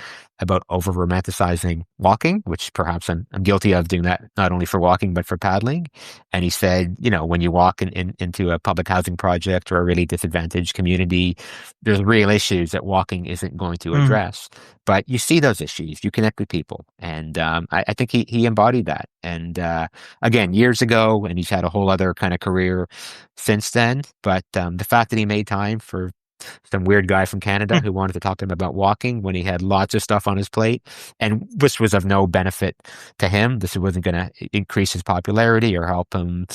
about over-romanticizing walking, which perhaps I'm guilty of doing that, not only for walking, but for paddling. And he said, when you walk into a public housing project or a really disadvantaged community, there's real issues that walking isn't going to address. But you see those issues, you connect with people. And I think he embodied that. And again, years ago, and he's had a whole other kind of career since then. But the fact that he made time for some weird guy from Canada who wanted to talk to him about walking when he had lots of stuff on his plate, and this was of no benefit to him. This wasn't going to increase his popularity or help him,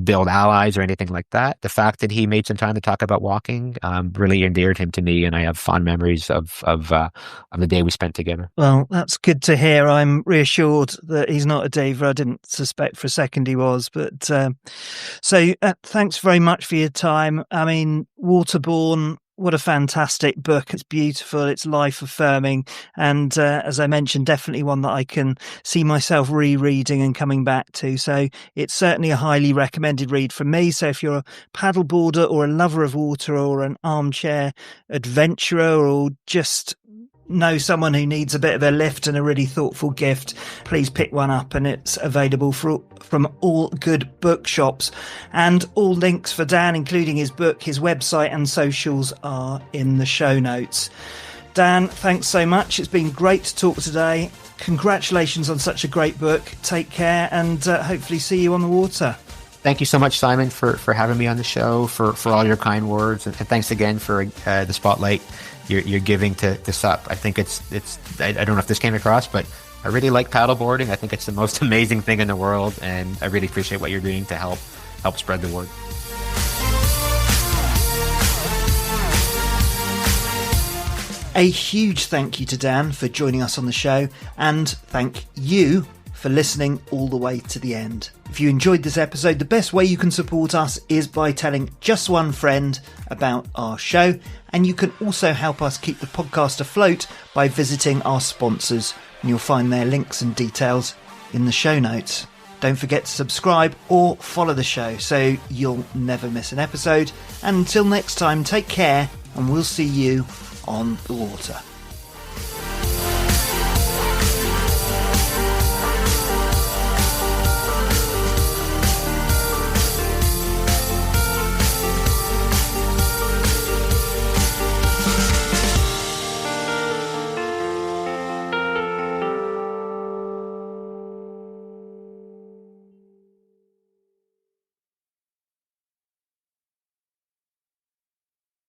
build allies or anything like that. The fact that he made some time to talk about walking really endeared him to me, and I have fond memories of the day we spent together. Well, that's good to hear. I'm reassured that he's not a diva. I didn't suspect for a second he was, but so thanks very much for your time. I mean, Waterborne, what a fantastic book. It's beautiful. It's life-affirming. And as I mentioned, definitely one that I can see myself rereading and coming back to. So it's certainly a highly recommended read from me. So if you're a paddleboarder or a lover of water or an armchair adventurer or just know someone who needs a bit of a lift and a really thoughtful gift, please pick one up, and it's available from all good bookshops. And all links for Dan, including his book, his website and socials, are in the show notes. Dan, thanks so much. It's been great to talk today. Congratulations on such a great book. Take care, and hopefully see you on the water. Thank you so much, Simon, for having me on the show, for all your kind words, and thanks again for the spotlight you're giving to SUP. I think it's I don't know if this came across, but I really like paddleboarding. I think it's the most amazing thing in the world, and I really appreciate what you're doing to help spread the word. A huge thank you to Dan for joining us on the show, and thank you for listening all the way to the end. If you enjoyed this episode, the best way you can support us is by telling just one friend about our show, and you can also help us keep the podcast afloat by visiting our sponsors, and you'll find their links and details in the show notes. Don't forget to subscribe or follow the show so you'll never miss an episode. And until next time, take care, and we'll see you on the water.